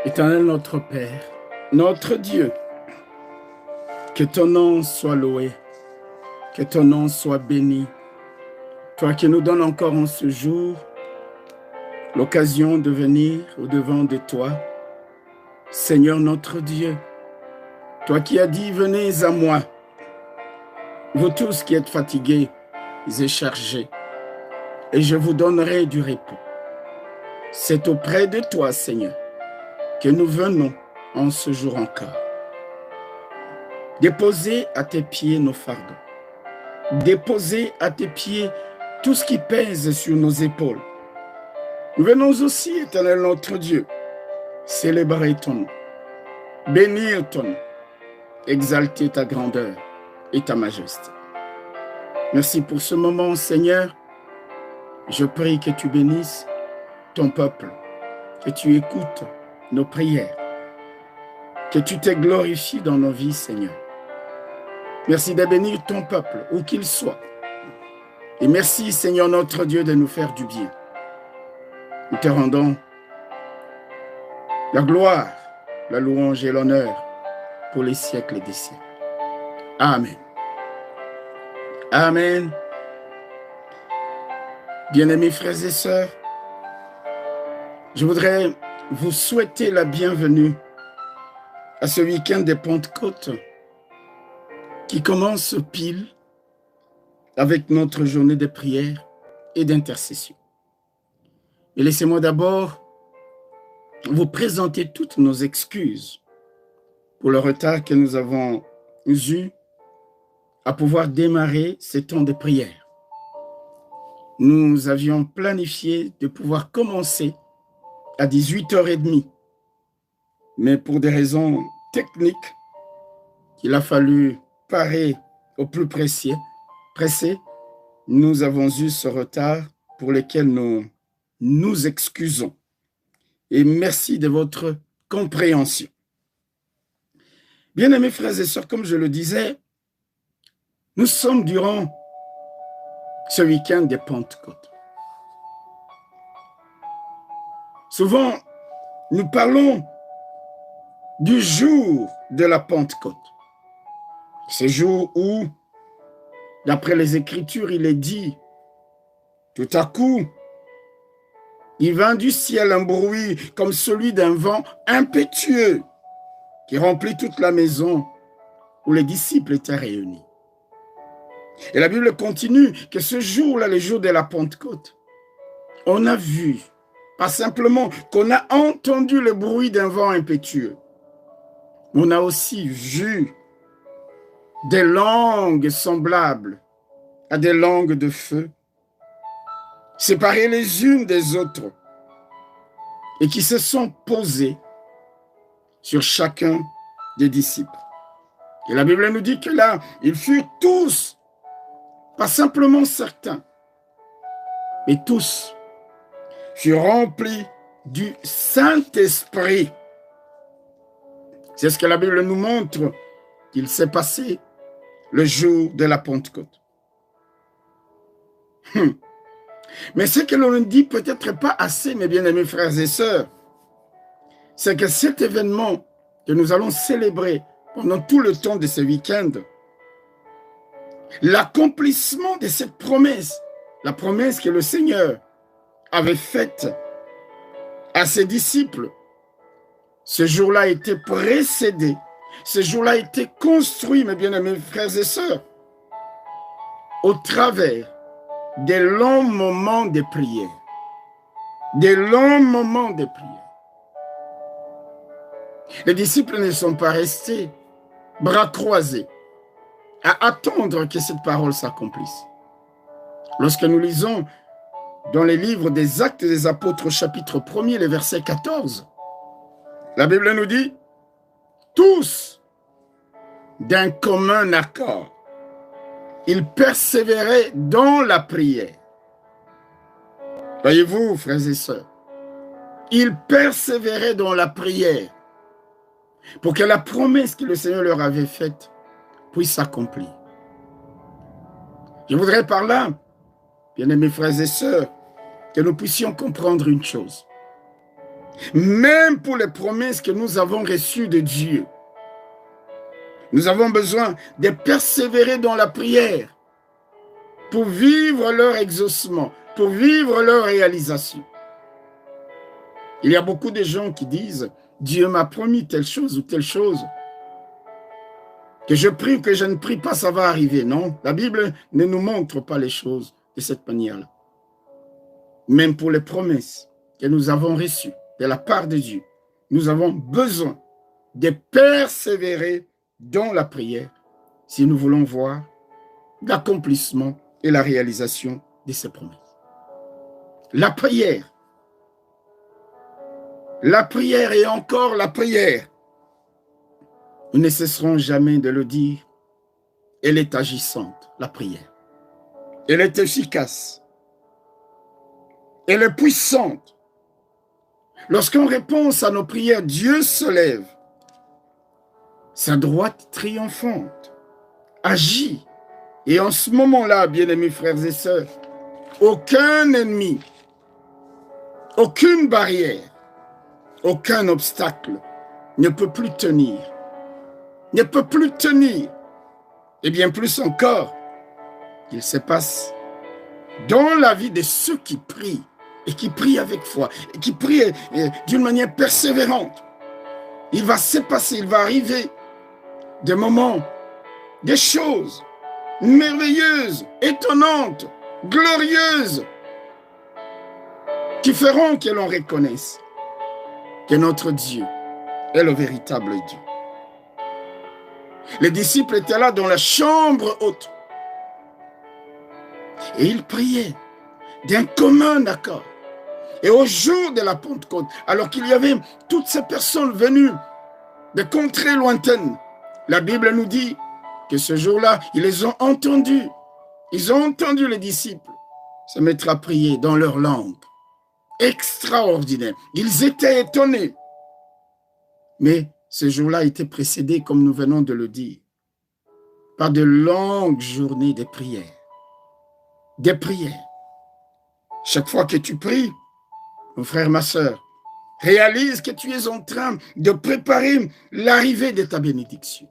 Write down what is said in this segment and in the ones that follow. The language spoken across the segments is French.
Éternel notre Père, notre Dieu, que ton nom soit loué, que ton nom soit béni. Toi qui nous donnes encore en ce jour l'occasion de venir au-devant de toi, Seigneur notre Dieu, toi qui as dit, venez à moi, vous tous qui êtes fatigués et chargés, et je vous donnerai du repos. C'est auprès de toi, Seigneur, que nous venons en ce jour encore. Déposer à tes pieds nos fardeaux. Déposer à tes pieds tout ce qui pèse sur nos épaules. Nous venons aussi, Éternel notre Dieu, célébrer ton nom, bénir ton nom, exalter ta grandeur et ta majesté. Merci pour ce moment, Seigneur. Je prie que tu bénisses ton peuple, que tu écoutes nos prières, que tu te glorifies dans nos vies, Seigneur. Merci de bénir ton peuple, où qu'il soit. Et merci, Seigneur notre Dieu, de nous faire du bien. Nous te rendons la gloire, la louange et l'honneur pour les siècles des siècles. Amen. Amen. Bien-aimés frères et sœurs, je voudrais vous souhaiter la bienvenue à ce week-end de Pentecôte qui commence pile avec notre journée de prière et d'intercession. Et laissez-moi d'abord vous présenter toutes nos excuses pour le retard que nous avons eu à pouvoir démarrer ces temps de prière. Nous avions planifié de pouvoir commencer à 18h30, mais pour des raisons techniques, il a fallu parer au plus pressé, nous avons eu ce retard pour lequel nous nous excusons. Et merci de votre compréhension. Bien-aimés frères et sœurs, comme je le disais, nous sommes durant ce week-end de Pentecôte. Souvent, nous parlons du jour de la Pentecôte. Ce jour où, d'après les Écritures, il est dit, tout à coup, il vint du ciel un bruit comme celui d'un vent impétueux qui remplit toute la maison où les disciples étaient réunis. Et la Bible continue que ce jour-là, le jour de la Pentecôte, on a vu, pas simplement qu'on a entendu le bruit d'un vent impétueux, on a aussi vu des langues semblables à des langues de feu, séparées les unes des autres, et qui se sont posées sur chacun des disciples. Et la Bible nous dit que là, ils furent tous, pas simplement certains, mais tous furent remplis du Saint-Esprit. C'est ce que la Bible nous montre qu'il s'est passé le jour de la Pentecôte. Mais ce que l'on ne dit peut-être pas assez, mes bien-aimés frères et sœurs, c'est que cet événement que nous allons célébrer pendant tout le temps de ce week-end, l'accomplissement de cette promesse, la promesse que le Seigneur avait faite à ses disciples, ce jour-là a été précédé, ce jour-là a été construit, mes bien-aimés frères et sœurs, au travers des longs moments de prière. Des longs moments de prière. Les disciples ne sont pas restés bras croisés à attendre que cette parole s'accomplisse. Lorsque nous lisons dans les livres des Actes des Apôtres, chapitre 1er, le verset 14, la Bible nous dit « Tous, d'un commun accord, ils persévéraient dans la prière. » Voyez-vous, frères et sœurs, ils persévéraient dans la prière pour que la promesse que le Seigneur leur avait faite puisse s'accomplir. Je voudrais par là, bien-aimés frères et sœurs, que nous puissions comprendre une chose. Même pour les promesses que nous avons reçues de Dieu, nous avons besoin de persévérer dans la prière pour vivre leur exaucement, pour vivre leur réalisation. Il y a beaucoup de gens qui disent, Dieu m'a promis telle chose ou telle chose. Que je prie ou que je ne prie pas, ça va arriver. Non, la Bible ne nous montre pas les choses de cette manière-là. Même pour les promesses que nous avons reçues de la part de Dieu, nous avons besoin de persévérer dans la prière si nous voulons voir l'accomplissement et la réalisation de ces promesses. La prière et encore la prière, nous ne cesserons jamais de le dire, elle est agissante, la prière. Elle est efficace. Elle est puissante. Lorsqu'en réponse à nos prières, Dieu se lève, sa droite triomphante agit. Et en ce moment-là, bien-aimés frères et sœurs, aucun ennemi, aucune barrière, aucun obstacle ne peut plus tenir. Ne peut plus tenir. Et bien plus encore, il se passe dans la vie de ceux qui prient, et qui prient avec foi, et qui prient d'une manière persévérante. Il va se passer, il va arriver des moments, des choses merveilleuses, étonnantes, glorieuses, qui feront que l'on reconnaisse que notre Dieu est le véritable Dieu. Les disciples étaient là dans la chambre haute. Et ils priaient d'un commun accord. Et au jour de la Pentecôte, alors qu'il y avait toutes ces personnes venues de contrées lointaines, la Bible nous dit que ce jour-là, ils les ont entendus. Ils ont entendu les disciples se mettre à prier dans leur langue. Extraordinaire. Ils étaient étonnés. Mais ce jour-là était précédé, comme nous venons de le dire, par de longues journées de prières. Des prières. Chaque fois que tu pries, mon frère, ma soeur, réalise que tu es en train de préparer l'arrivée de ta bénédiction.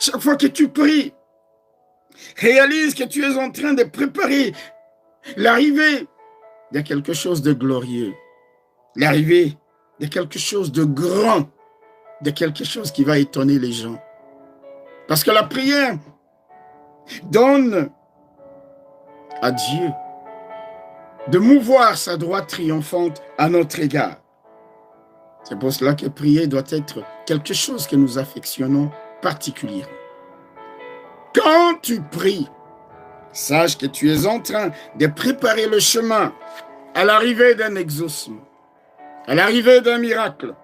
Chaque fois que tu pries, réalise que tu es en train de préparer l'arrivée de quelque chose de glorieux, l'arrivée de quelque chose de grand, de quelque chose qui va étonner les gens. Parce que la prière donne à Dieu de mouvoir sa droite triomphante à notre égard. C'est pour cela que prier doit être quelque chose que nous affectionnons particulièrement. Quand tu pries, sache que tu es en train de préparer le chemin à l'arrivée d'un exaucement, à l'arrivée d'un miracle,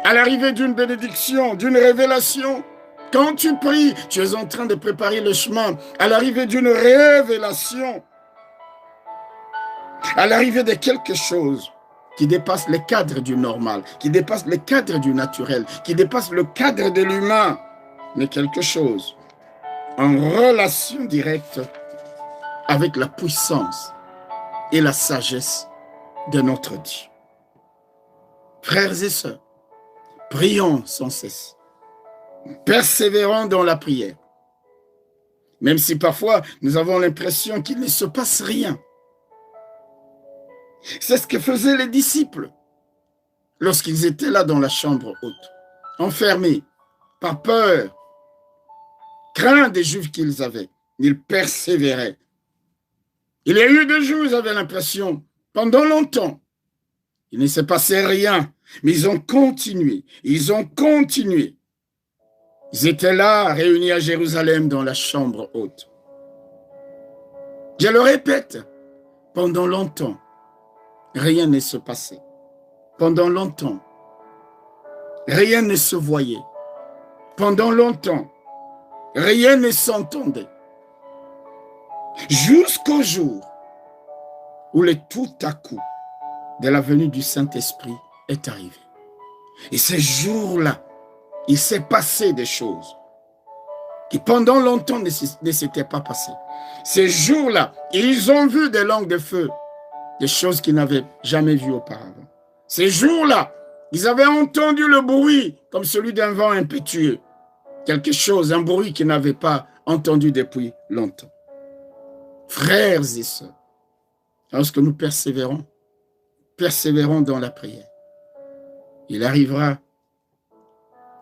à l'arrivée d'une bénédiction, d'une révélation. Quand tu pries, tu es en train de préparer le chemin à l'arrivée d'une révélation, à l'arrivée de quelque chose qui dépasse le cadre du normal, qui dépasse le cadre du naturel, qui dépasse le cadre de l'humain, mais quelque chose en relation directe avec la puissance et la sagesse de notre Dieu. Frères et sœurs, prions sans cesse, persévérons dans la prière, même si parfois nous avons l'impression qu'il ne se passe rien. C'est ce que faisaient les disciples lorsqu'ils étaient là dans la chambre haute, enfermés par peur, crainte des Juifs qu'ils avaient. Ils persévéraient. Il y a eu des jours où ils avaient l'impression, pendant longtemps, il ne s'est passé rien, mais ils ont continué. Ils ont continué. Ils étaient là, réunis à Jérusalem dans la chambre haute. Je le répète, pendant longtemps, rien ne se passait. Pendant longtemps, rien ne se voyait. Pendant longtemps, rien ne s'entendait. Jusqu'au jour où le tout à coup de la venue du Saint-Esprit est arrivé. Et ce jour-là, il s'est passé des choses qui pendant longtemps ne s'étaient pas passées. Ces jours-là, ils ont vu des langues de feu des choses qu'ils n'avaient jamais vues auparavant. Ces jours-là, ils avaient entendu le bruit comme celui d'un vent impétueux. Quelque chose, un bruit qu'ils n'avaient pas entendu depuis longtemps. Frères et sœurs, lorsque nous persévérons dans la prière, il arrivera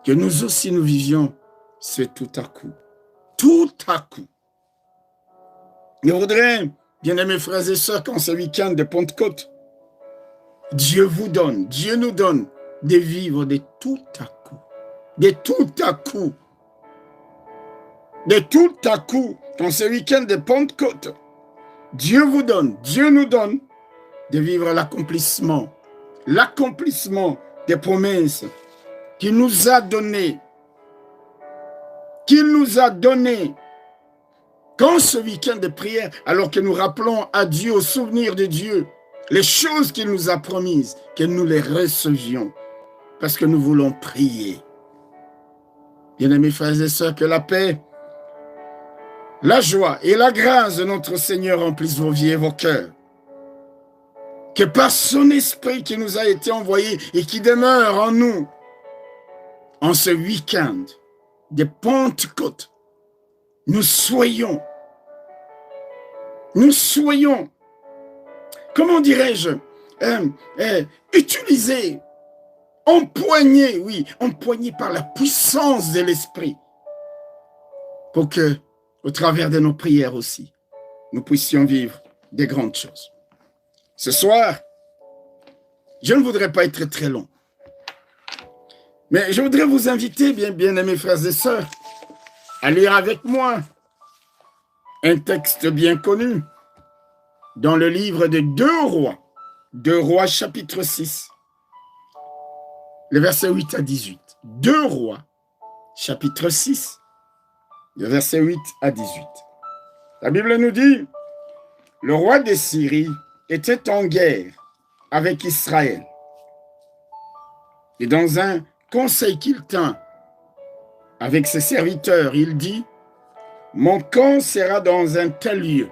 que nous aussi nous vivions ce tout à coup. Tout à coup. Je voudrais, bien-aimés frères et sœurs, qu'en ce week-end de Pentecôte, Dieu nous donne de vivre de tout à coup. De tout à coup. De tout à coup, dans ce week-end de Pentecôte, Dieu nous donne de vivre l'accomplissement des promesses qu'il nous a données. Quand ce week-end de prière, alors que nous rappelons à Dieu, au souvenir de Dieu, les choses qu'il nous a promises, que nous les recevions, parce que nous voulons prier. Bien-aimés frères et sœurs, que la paix, la joie et la grâce de notre Seigneur remplissent vos vies et vos cœurs. Que par son esprit qui nous a été envoyé et qui demeure en nous, en ce week-end de Pentecôte, nous soyons, comment dirais-je, utilisés, empoignés par la puissance de l'esprit, pour que, au travers de nos prières aussi, nous puissions vivre des grandes choses. Ce soir, je ne voudrais pas être très long, mais je voudrais vous inviter, bien-aimés frères et sœurs, à lire avec moi un texte bien connu dans le livre de 2 Rois chapitre 6, le verset 8 à 18. 2 Rois chapitre 6, le verset 8 à 18. La Bible nous dit, le roi de Syrie était en guerre avec Israël. Et dans un conseil qu'il tint avec ses serviteurs, il dit, mon camp sera dans un tel lieu.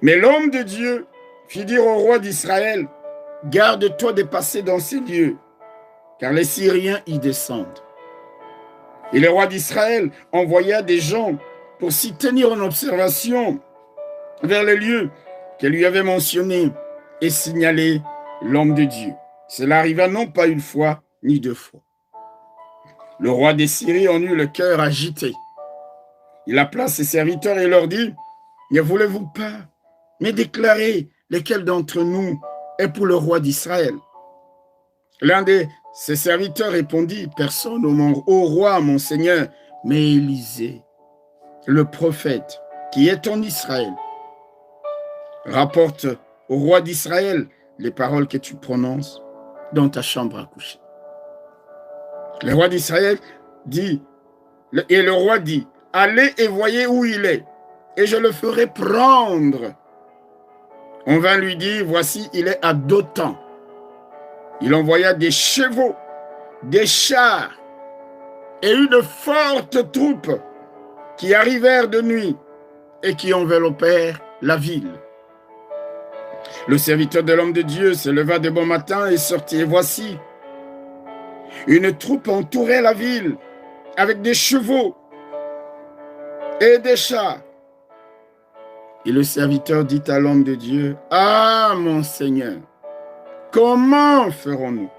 Mais l'homme de Dieu fit dire au roi d'Israël, garde-toi de passer dans ces lieux, car les Syriens y descendent. Et le roi d'Israël envoya des gens pour s'y tenir en observation vers le lieu qu'elle lui avait mentionné et signaler l'homme de Dieu. Cela arriva non pas une fois, ni 2 fois. Le roi des Syries en eut le cœur agité. Il appela ses serviteurs et leur dit, ne voulez-vous pas me déclarer lequel d'entre nous est pour le roi d'Israël? L'un de ses serviteurs répondit, personne au roi, mon Seigneur, mais Élisée, le prophète qui est en Israël, rapporte au roi d'Israël les paroles que tu prononces dans ta chambre à coucher. Le roi d'Israël dit, et le roi dit, allez et voyez où il est, et je le ferai prendre. On vint lui dire, voici, il est à Dothan. Il envoya des chevaux, des chars et une forte troupe qui arrivèrent de nuit et qui enveloppèrent la ville. Le serviteur de l'homme de Dieu se leva de bon matin et sortit. Et voici, une troupe entourait la ville avec des chevaux et des chars. Et le serviteur dit à l'homme de Dieu, « Ah, mon Seigneur, comment ferons-nous »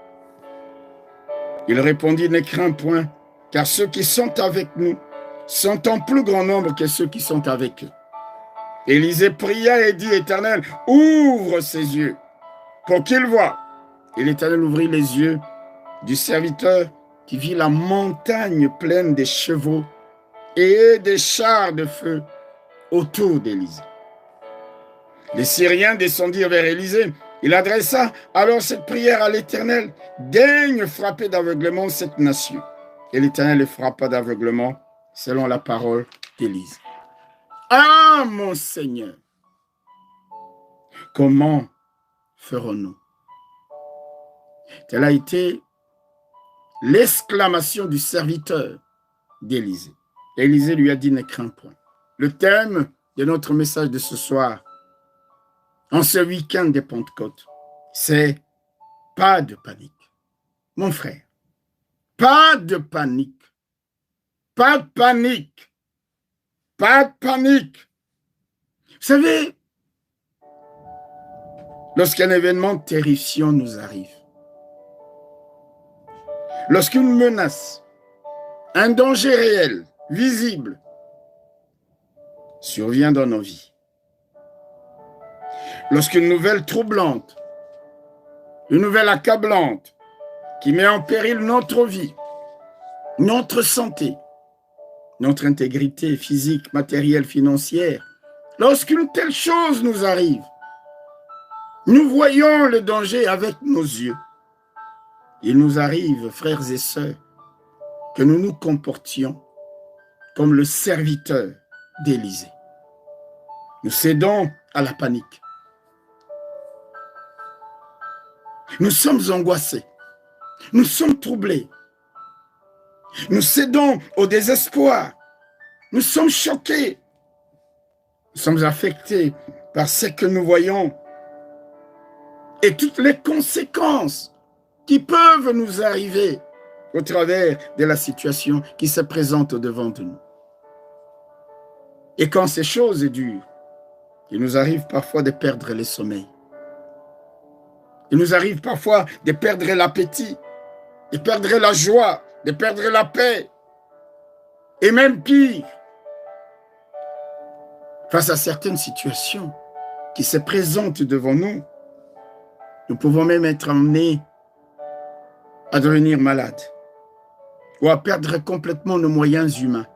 Il répondit, « Ne crains point, car ceux qui sont avec nous sont en plus grand nombre que ceux qui sont avec eux. » Élisée pria et dit, « Éternel, ouvre ses yeux pour qu'il voie. » Et l'Éternel ouvrit les yeux du serviteur qui vit la montagne pleine de chevaux et des chars de feu autour d'Élisée. Les Syriens descendirent vers Élisée. Il adressa alors cette prière à l'Éternel, « Daigne frapper d'aveuglement cette nation. » Et l'Éternel les frappa d'aveuglement selon la parole d'Élisée. Ah, mon Seigneur, comment ferons-nous? Telle a été l'exclamation du serviteur d'Élisée. Élisée lui a dit, ne crains point. Le thème de notre message de ce soir en ce week-end de Pentecôte, c'est pas de panique. Mon frère, pas de panique. Pas de panique. Pas de panique. Vous savez, lorsqu'un événement terrifiant nous arrive, lorsqu'une menace, un danger réel, visible, survient dans nos vies, lorsqu'une nouvelle troublante, une nouvelle accablante qui met en péril notre vie, notre santé, notre intégrité physique, matérielle, financière, lorsqu'une telle chose nous arrive, nous voyons le danger avec nos yeux. Il nous arrive, frères et sœurs, que nous nous comportions comme le serviteur d'Élisée. Nous cédons à la panique. Nous sommes angoissés. Nous sommes troublés. Nous cédons au désespoir. Nous sommes choqués. Nous sommes affectés par ce que nous voyons et toutes les conséquences qui peuvent nous arriver au travers de la situation qui se présente devant nous. Et quand ces choses durent, il nous arrive parfois de perdre le sommeil. Il nous arrive parfois de perdre l'appétit, de perdre la joie, de perdre la paix. Et même pire, face à certaines situations qui se présentent devant nous, nous pouvons même être amenés à devenir malades ou à perdre complètement nos moyens humains.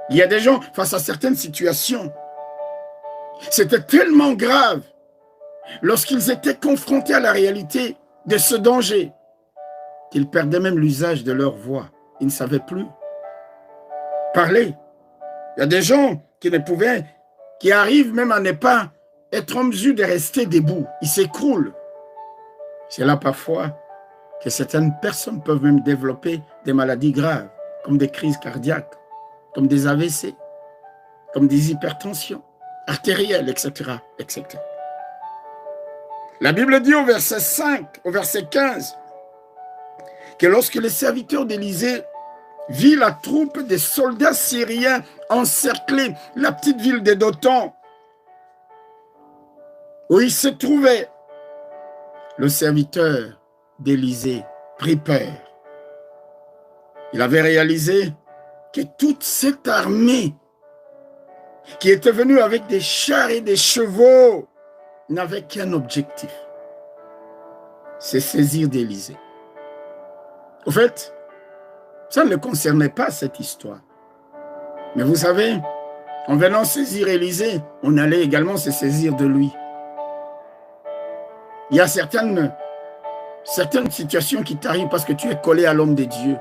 Il y a des gens, face à certaines situations, c'était tellement grave lorsqu'ils étaient confrontés à la réalité de ce danger qu'ils perdaient même l'usage de leur voix. Ils ne savaient plus parler. Il y a des gens qui arrivent même à ne pas être en mesure de rester debout. Ils s'écroulent. C'est là parfois que certaines personnes peuvent même développer des maladies graves, comme des crises cardiaques, comme des AVC, comme des hypertensions artérielles, etc., etc. La Bible dit au verset 5, au verset 15, que lorsque les serviteurs d'Élisée vit la troupe des soldats syriens encercler la petite ville de Dothan, où il se trouvait, le serviteur d'Élisée prit peur. Il avait réalisé que toute cette armée qui était venue avec des chars et des chevaux n'avait qu'un objectif, c'est saisir d'Élisée. Au fait, ça ne le concernait pas cette histoire. Mais vous savez, en venant saisir Élisée, on allait également se saisir de lui. Il y a certaines situations qui t'arrivent parce que tu es collé à l'homme de Dieu.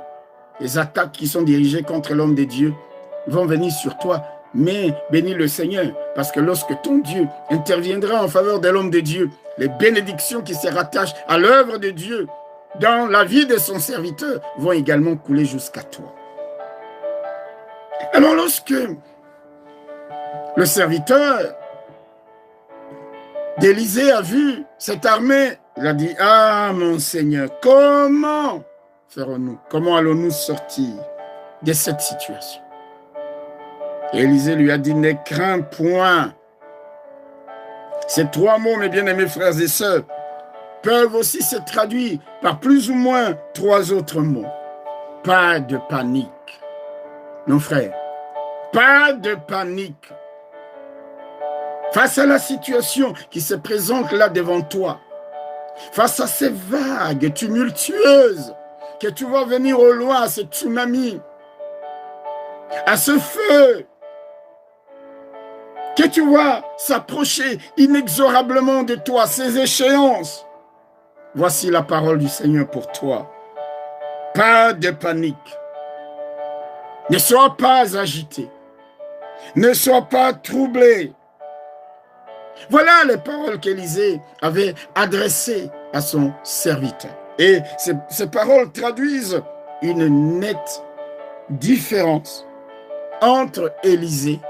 Les attaques qui sont dirigées contre l'homme de Dieu vont venir sur toi. Mais bénis le Seigneur, parce que lorsque ton Dieu interviendra en faveur de l'homme de Dieu, les bénédictions qui se rattachent à l'œuvre de Dieu dans la vie de son serviteur vont également couler jusqu'à toi. Alors lorsque le serviteur d'Élisée a vu cette armée, il a dit, « Ah, mon Seigneur, comment ferons-nous? Comment allons-nous sortir de cette situation ?» Et Élisée lui a dit, « Ne crains point. » Ces trois mots, mes bien-aimés frères et sœurs, peuvent aussi se traduire par plus ou moins trois autres mots. Pas de panique. Non, frère, pas de panique. Face à la situation qui se présente là devant toi, face à ces vagues tumultueuses que tu vois venir au loin, à ce tsunami, à ce feu que tu vois s'approcher inexorablement de toi, ces échéances, voici la parole du Seigneur pour toi. Pas de panique. Ne sois pas agité. Ne sois pas troublé. Voilà les paroles qu'Élisée avait adressées à son serviteur. Et ces paroles traduisent une nette différence entre Élisée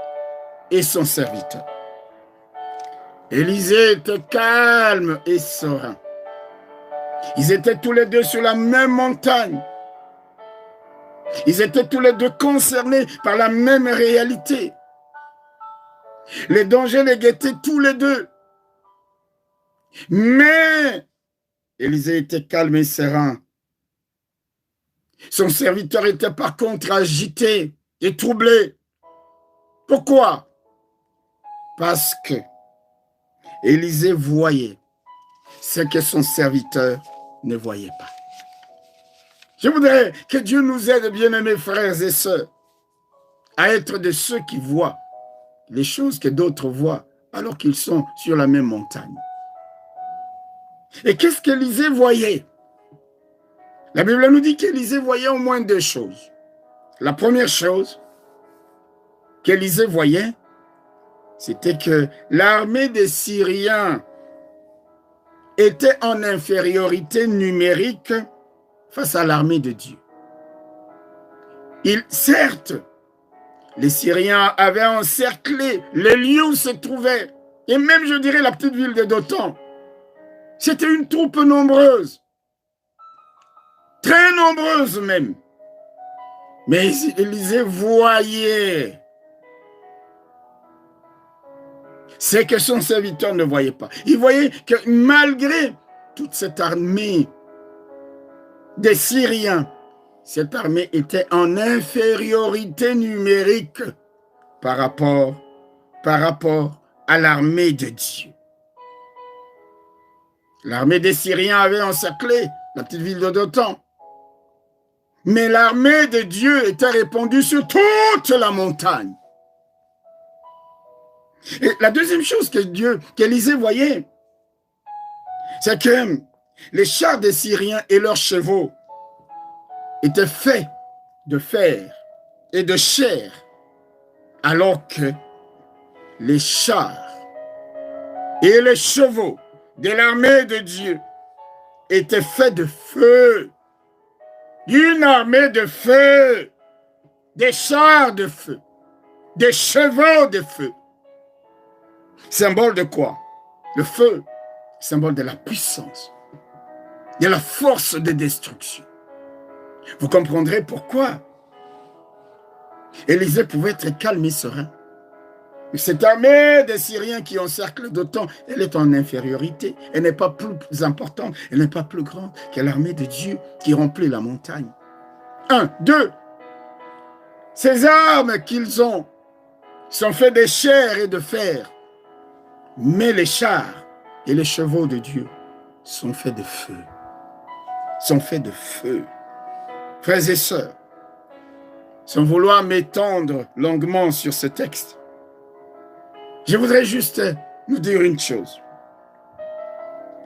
et son serviteur. Élisée était calme et serein. Ils étaient tous les deux sur la même montagne. Ils étaient tous les deux concernés par la même réalité. Les dangers les guettaient tous les deux. Mais Élisée était calme et serein. Son serviteur était par contre agité et troublé. Pourquoi? Parce que Élisée voyait ce que son serviteur ne voyait pas. Je voudrais que Dieu nous aide, bien-aimés frères et sœurs, à être de ceux qui voient les choses que d'autres voient alors qu'ils sont sur la même montagne. Et qu'est-ce qu'Élisée voyait? La Bible nous dit qu'Élisée voyait au moins deux choses. La première chose qu'Élisée voyait, c'était que l'armée des Syriens était en infériorité numérique face à l'armée de Dieu. Certes, les Syriens avaient encerclé les lieux où se trouvaient, et même, je dirais, la petite ville de Dothan. C'était une troupe nombreuse, très nombreuse même. Mais Élisée voyait ce que son serviteur ne voyait pas. Il voyait que malgré toute cette armée des Syriens, cette armée était en infériorité numérique par rapport à l'armée de Dieu. L'armée des Syriens avait encerclé la petite ville de Dothan. Mais l'armée de Dieu était répandue sur toute la montagne. Et la deuxième chose qu'Élisée voyait, c'est que les chars des Syriens et leurs chevaux étaient faits de fer et de chair, alors que les chars et les chevaux de l'armée de Dieu étaient faits de feu. Une armée de feu, des chars de feu, des chevaux de feu. Symbole de quoi? Le feu, symbole de la puissance, de la force de destruction. Vous comprendrez pourquoi Élisée pouvait être calme et serein. Mais cette armée des Syriens qui encercle Dothan, elle est en infériorité. Elle n'est pas plus importante, elle n'est pas plus grande que l'armée de Dieu qui remplit la montagne. 1, 2. Ces armes qu'ils ont sont faites de chair et de fer. Mais les chars et les chevaux de Dieu sont faits de feu. Sont faits de feu. Frères et sœurs, sans vouloir m'étendre longuement sur ce texte, je voudrais juste nous dire une chose.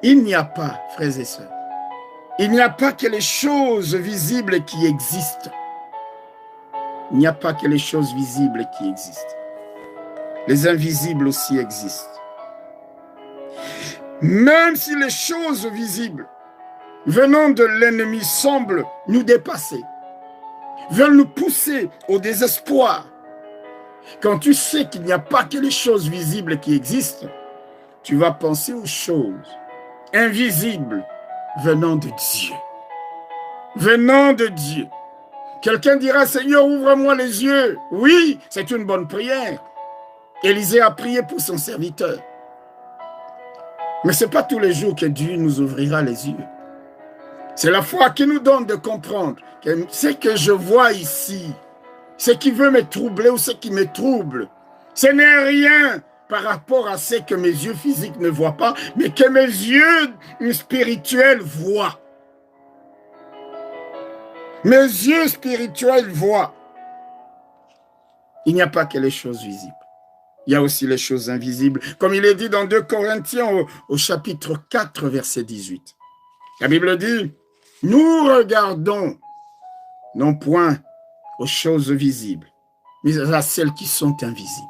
Il n'y a pas, frères et sœurs, il n'y a pas que les choses visibles qui existent. Il n'y a pas que les choses visibles qui existent. Les invisibles aussi existent. Même si les choses visibles venant de l'ennemi semblent nous dépasser, veulent nous pousser au désespoir, quand tu sais qu'il n'y a pas que les choses visibles qui existent, tu vas penser aux choses invisibles venant de Dieu. Venant de Dieu. Quelqu'un dira, Seigneur, ouvre-moi les yeux. Oui, c'est une bonne prière. Élisée a prié pour son serviteur. Mais ce n'est pas tous les jours que Dieu nous ouvrira les yeux. C'est la foi qui nous donne de comprendre que ce que je vois ici, ce qui veut me troubler ou ce qui me trouble, ce n'est rien par rapport à ce que mes yeux physiques ne voient pas, mais que mes yeux spirituels voient. Mes yeux spirituels voient. Il n'y a pas que les choses visibles. Il y a aussi les choses invisibles. Comme il est dit dans 2 Corinthiens au chapitre 4, verset 18. La Bible dit, nous regardons non point aux choses visibles, mais à celles qui sont invisibles.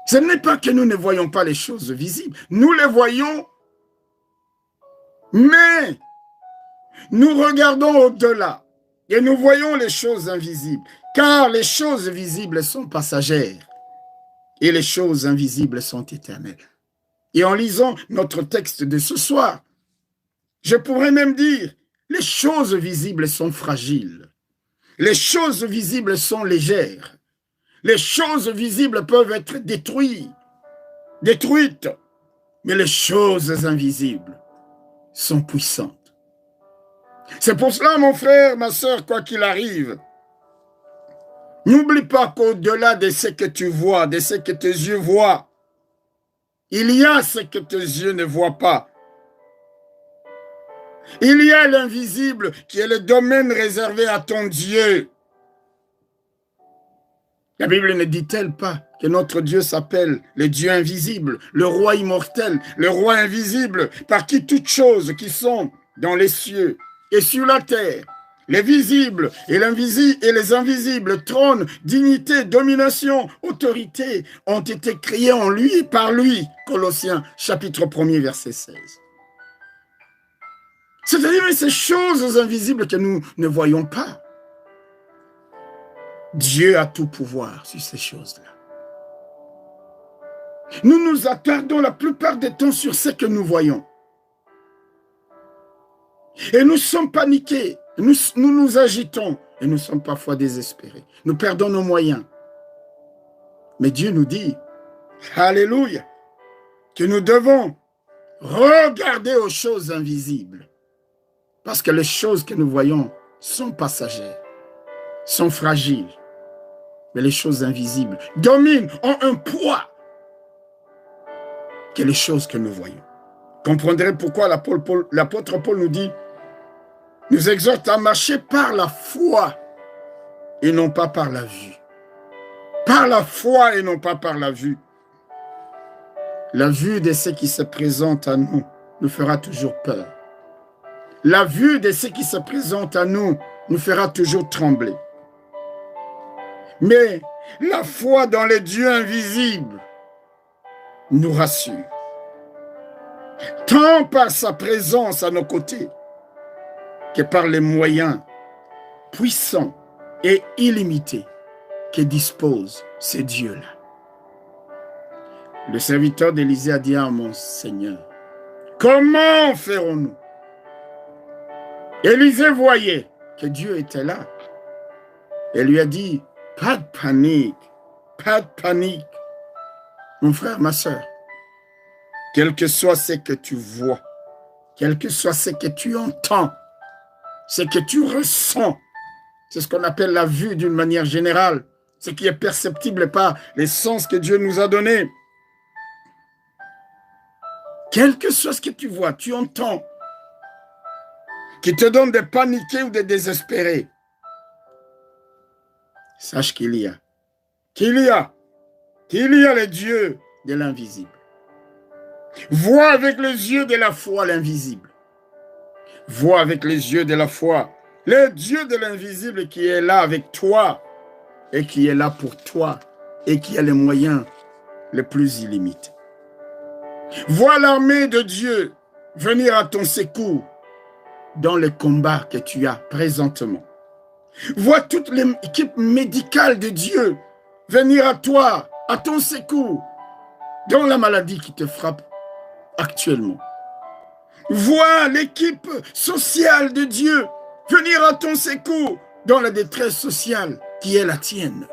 Ce n'est pas que nous ne voyons pas les choses visibles. Nous les voyons, mais nous regardons au-delà et nous voyons les choses invisibles. Car les choses visibles sont passagères et les choses invisibles sont éternelles. Et en lisant notre texte de ce soir, je pourrais même dire, les choses visibles sont fragiles. Les choses visibles sont légères. Les choses visibles peuvent être détruites. Mais les choses invisibles sont puissantes. C'est pour cela, mon frère, ma soeur, quoi qu'il arrive, n'oublie pas qu'au-delà de ce que tu vois, de ce que tes yeux voient, il y a ce que tes yeux ne voient pas. Il y a l'invisible qui est le domaine réservé à ton Dieu. La Bible ne dit-elle pas que notre Dieu s'appelle le Dieu invisible, le roi immortel, le roi invisible, par qui toutes choses qui sont dans les cieux et sur la terre, les visibles et les invisibles, trône, dignité, domination, autorité, ont été créés en lui et par lui. Colossiens, chapitre 1er, verset 16. C'est-à-dire ces choses invisibles que nous ne voyons pas. Dieu a tout pouvoir sur ces choses-là. Nous nous attardons la plupart des temps sur ce que nous voyons. Et nous sommes paniqués, nous nous agitons et nous sommes parfois désespérés. Nous perdons nos moyens. Mais Dieu nous dit, alléluia, que nous devons regarder aux choses invisibles. Parce que les choses que nous voyons sont passagères, sont fragiles. Mais les choses invisibles dominent, ont un poids que les choses que nous voyons. Vous comprendrez pourquoi l'apôtre Paul nous dit, nous exhorte à marcher par la foi et non pas par la vue. Par la foi et non pas par la vue. La vue de ce qui se présente à nous nous fera toujours peur. La vue de ce qui se présente à nous nous fera toujours trembler. Mais la foi dans les dieux invisibles nous rassure. Tant par sa présence à nos côtés que par les moyens puissants et illimités que disposent ces dieux-là. Le serviteur d'Élisée a dit à mon Seigneur, comment ferons-nous? Élisée voyait que Dieu était là. Et lui a dit, pas de panique, pas de panique. Mon frère, ma soeur, quel que soit ce que tu vois, quel que soit ce que tu entends, ce que tu ressens, c'est ce qu'on appelle la vue d'une manière générale, ce qui est perceptible par les sens que Dieu nous a donnés. Quel que soit ce que tu vois, tu entends, qui te donne de paniquer ou de désespérer, sache qu'il y a les dieux de l'invisible. Vois avec les yeux de la foi l'invisible. Vois avec les yeux de la foi le Dieu de l'invisible qui est là avec toi et qui est là pour toi et qui a les moyens les plus illimités. Vois l'armée de Dieu venir à ton secours dans le combat que tu as présentement. Vois toute l'équipe médicale de Dieu venir à toi, à ton secours, dans la maladie qui te frappe actuellement. Vois l'équipe sociale de Dieu venir à ton secours dans la détresse sociale qui est la tienne.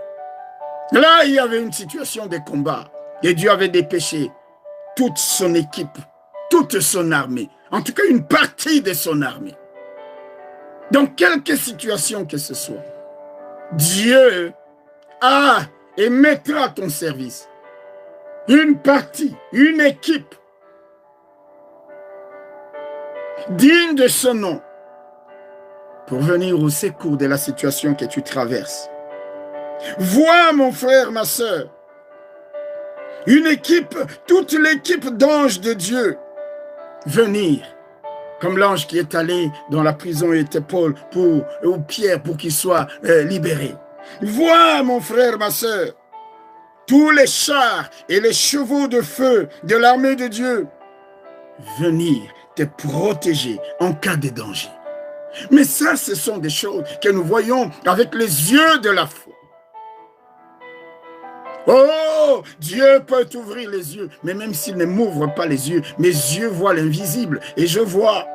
Là, il y avait une situation de combat et Dieu avait dépêché toute son équipe, toute son armée, en tout cas une partie de son armée. Dans quelque situation que ce soit, Dieu a et mettra à ton service une partie, une équipe digne de ce nom pour venir au secours de la situation que tu traverses. Vois, mon frère, ma soeur, une équipe, toute l'équipe d'anges de Dieu venir, comme l'ange qui est allé dans la prison et était Paul ou Pierre pour qu'il soit libéré. Vois, mon frère, ma soeur, tous les chars et les chevaux de feu de l'armée de Dieu venir te protéger en cas de danger. Mais ça, ce sont des choses que nous voyons avec les yeux de la foi. Oh, Dieu peut ouvrir les yeux, mais même s'il ne m'ouvre pas les yeux, mes yeux voient l'invisible et je vois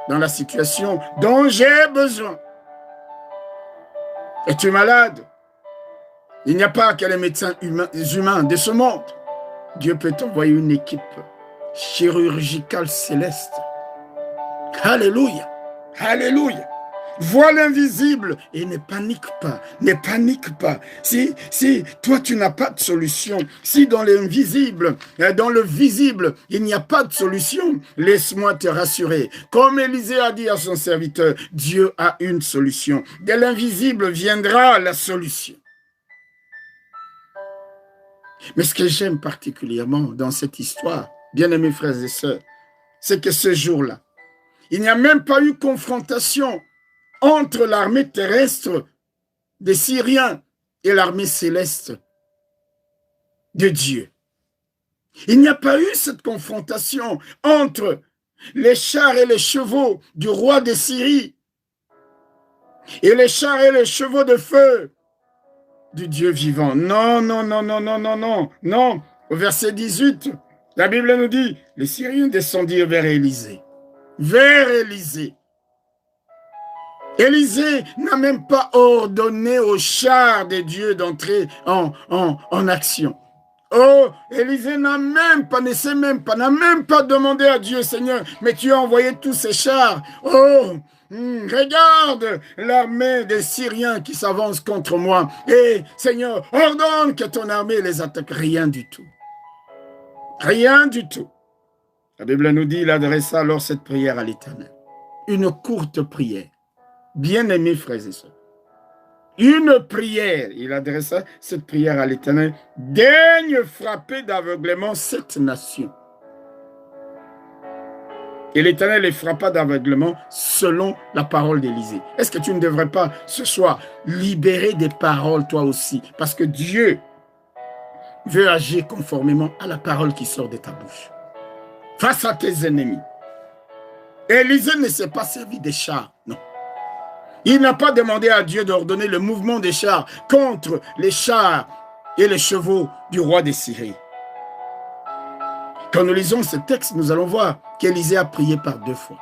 dans la situation dont j'ai besoin. Es-tu malade? Il n'y a pas que les médecins humains de ce monde. Dieu peut t'envoyer une équipe chirurgicale céleste. Alléluia, alléluia. Vois l'invisible et ne panique pas, ne panique pas. Si toi tu n'as pas de solution, si dans l'invisible, dans le visible, il n'y a pas de solution, laisse-moi te rassurer. Comme Élisée a dit à son serviteur, Dieu a une solution. De l'invisible viendra la solution. Mais ce que j'aime particulièrement dans cette histoire, bien-aimés frères et sœurs, c'est que ce jour-là, il n'y a même pas eu confrontation entre l'armée terrestre des Syriens et l'armée céleste de Dieu. Il n'y a pas eu cette confrontation entre les chars et les chevaux du roi de Syrie et les chars et les chevaux de feu du Dieu vivant. Non, non, non, non, non, non, non, non. Au verset 18, la Bible nous dit, les Syriens descendirent vers Élisée. Vers Élisée. Élisée n'a même pas ordonné aux chars de Dieu d'entrer en action. Oh, Élisée n'a même pas demandé à Dieu, Seigneur, mais tu as envoyé tous ces chars. Oh, regarde l'armée des Syriens qui s'avance contre moi. Et Seigneur, ordonne que ton armée les attaque. Rien du tout. Rien du tout. La Bible nous dit, il adressa alors cette prière à l'Éternel. Une courte prière. Bien-aimés frères et sœurs, une prière, il adressa cette prière à l'Éternel, daigne frapper d'aveuglement cette nation. Et l'Éternel les frappa d'aveuglement selon la parole d'Élisée. Est-ce que tu ne devrais pas ce soir libérer des paroles toi aussi? Parce que Dieu veut agir conformément à la parole qui sort de ta bouche. Face à tes ennemis. Élisée ne s'est pas servi des chars, non. Il n'a pas demandé à Dieu d'ordonner le mouvement des chars contre les chars et les chevaux du roi des Syrie. Quand nous lisons ce texte, nous allons voir qu'Élisée a prié par 2 fois.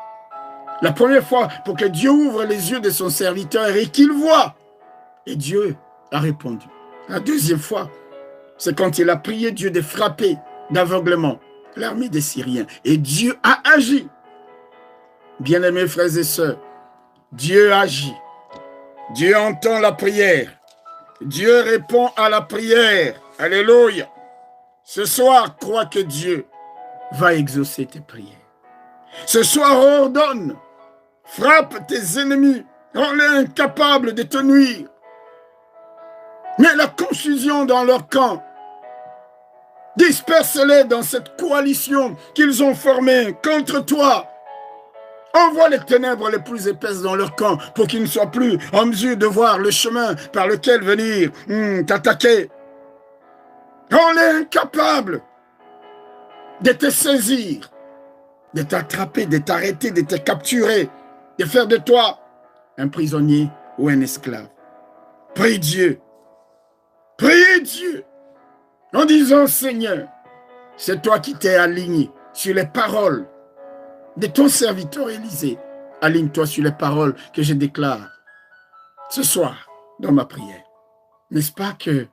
La première fois, pour que Dieu ouvre les yeux de son serviteur et qu'il voie. Et Dieu a répondu. La deuxième fois, c'est quand il a prié Dieu de frapper d'aveuglement l'armée des Syriens. Et Dieu a agi. Bien-aimés frères et sœurs, Dieu agit. Dieu entend la prière. Dieu répond à la prière. Alléluia. Ce soir, crois que Dieu va exaucer tes prières. Ce soir, ordonne. Frappe tes ennemis. Rends-les incapables de te nuire. Mets la confusion dans leur camp. Disperse-les dans cette coalition qu'ils ont formée contre toi. Envoie les ténèbres les plus épaisses dans leur camp pour qu'ils ne soient plus en mesure de voir le chemin par lequel venir t'attaquer. Rends-les incapables de te saisir, de t'attraper, de t'arrêter, de te capturer, de faire de toi un prisonnier ou un esclave. Prie Dieu. Prie Dieu en disant, Seigneur, c'est toi qui t'es aligné sur les paroles de ton serviteur Élisée. Aligne-toi sur les paroles que je déclare ce soir dans ma prière. N'est-ce pas que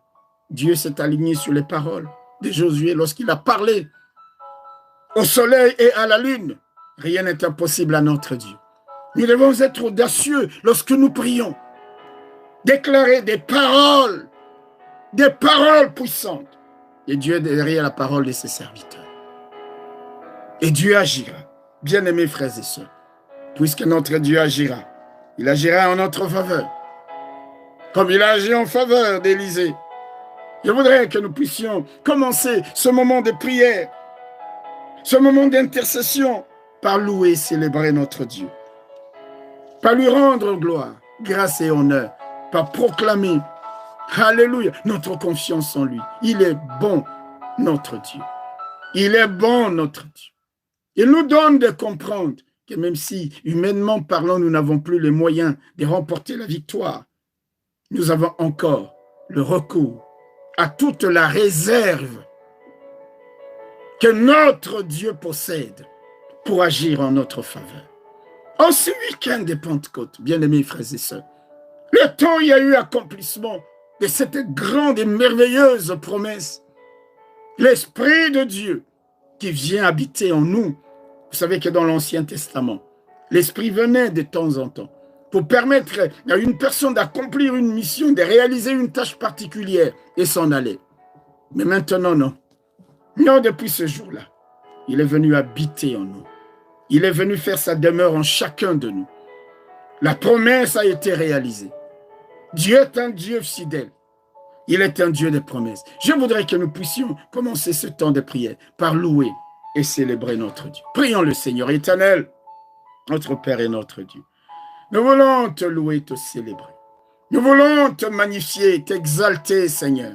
Dieu s'est aligné sur les paroles de Josué lorsqu'il a parlé au soleil et à la lune? Rien n'est impossible à notre Dieu. Nous devons être audacieux lorsque nous prions. Déclarer des paroles puissantes. Et Dieu est derrière la parole de ses serviteurs. Et Dieu agira. Bien-aimés frères et sœurs, puisque notre Dieu agira, il agira en notre faveur, comme il a agi en faveur d'Élisée. Je voudrais que nous puissions commencer ce moment de prière, ce moment d'intercession, par louer et célébrer notre Dieu, par lui rendre gloire, grâce et honneur, par proclamer, alléluia, notre confiance en lui. Il est bon, notre Dieu. Il est bon, notre Dieu. Il nous donne de comprendre que même si, humainement parlant, nous n'avons plus les moyens de remporter la victoire, nous avons encore le recours à toute la réserve que notre Dieu possède pour agir en notre faveur. En ce week-end de Pentecôte, bien-aimés frères et sœurs, le temps il y a eu accomplissement de cette grande et merveilleuse promesse. L'Esprit de Dieu qui vient habiter en nous. Vous savez que dans l'Ancien Testament, l'Esprit venait de temps en temps pour permettre à une personne d'accomplir une mission, de réaliser une tâche particulière et s'en aller. Mais maintenant, non. Non, depuis ce jour-là, il est venu habiter en nous. Il est venu faire sa demeure en chacun de nous. La promesse a été réalisée. Dieu est un Dieu fidèle. Il est un Dieu de promesses. Je voudrais que nous puissions commencer ce temps de prière par louer et célébrer notre Dieu. Prions le Seigneur éternel, notre Père et notre Dieu. Nous voulons te louer, te célébrer. Nous voulons te magnifier, t'exalter, Seigneur.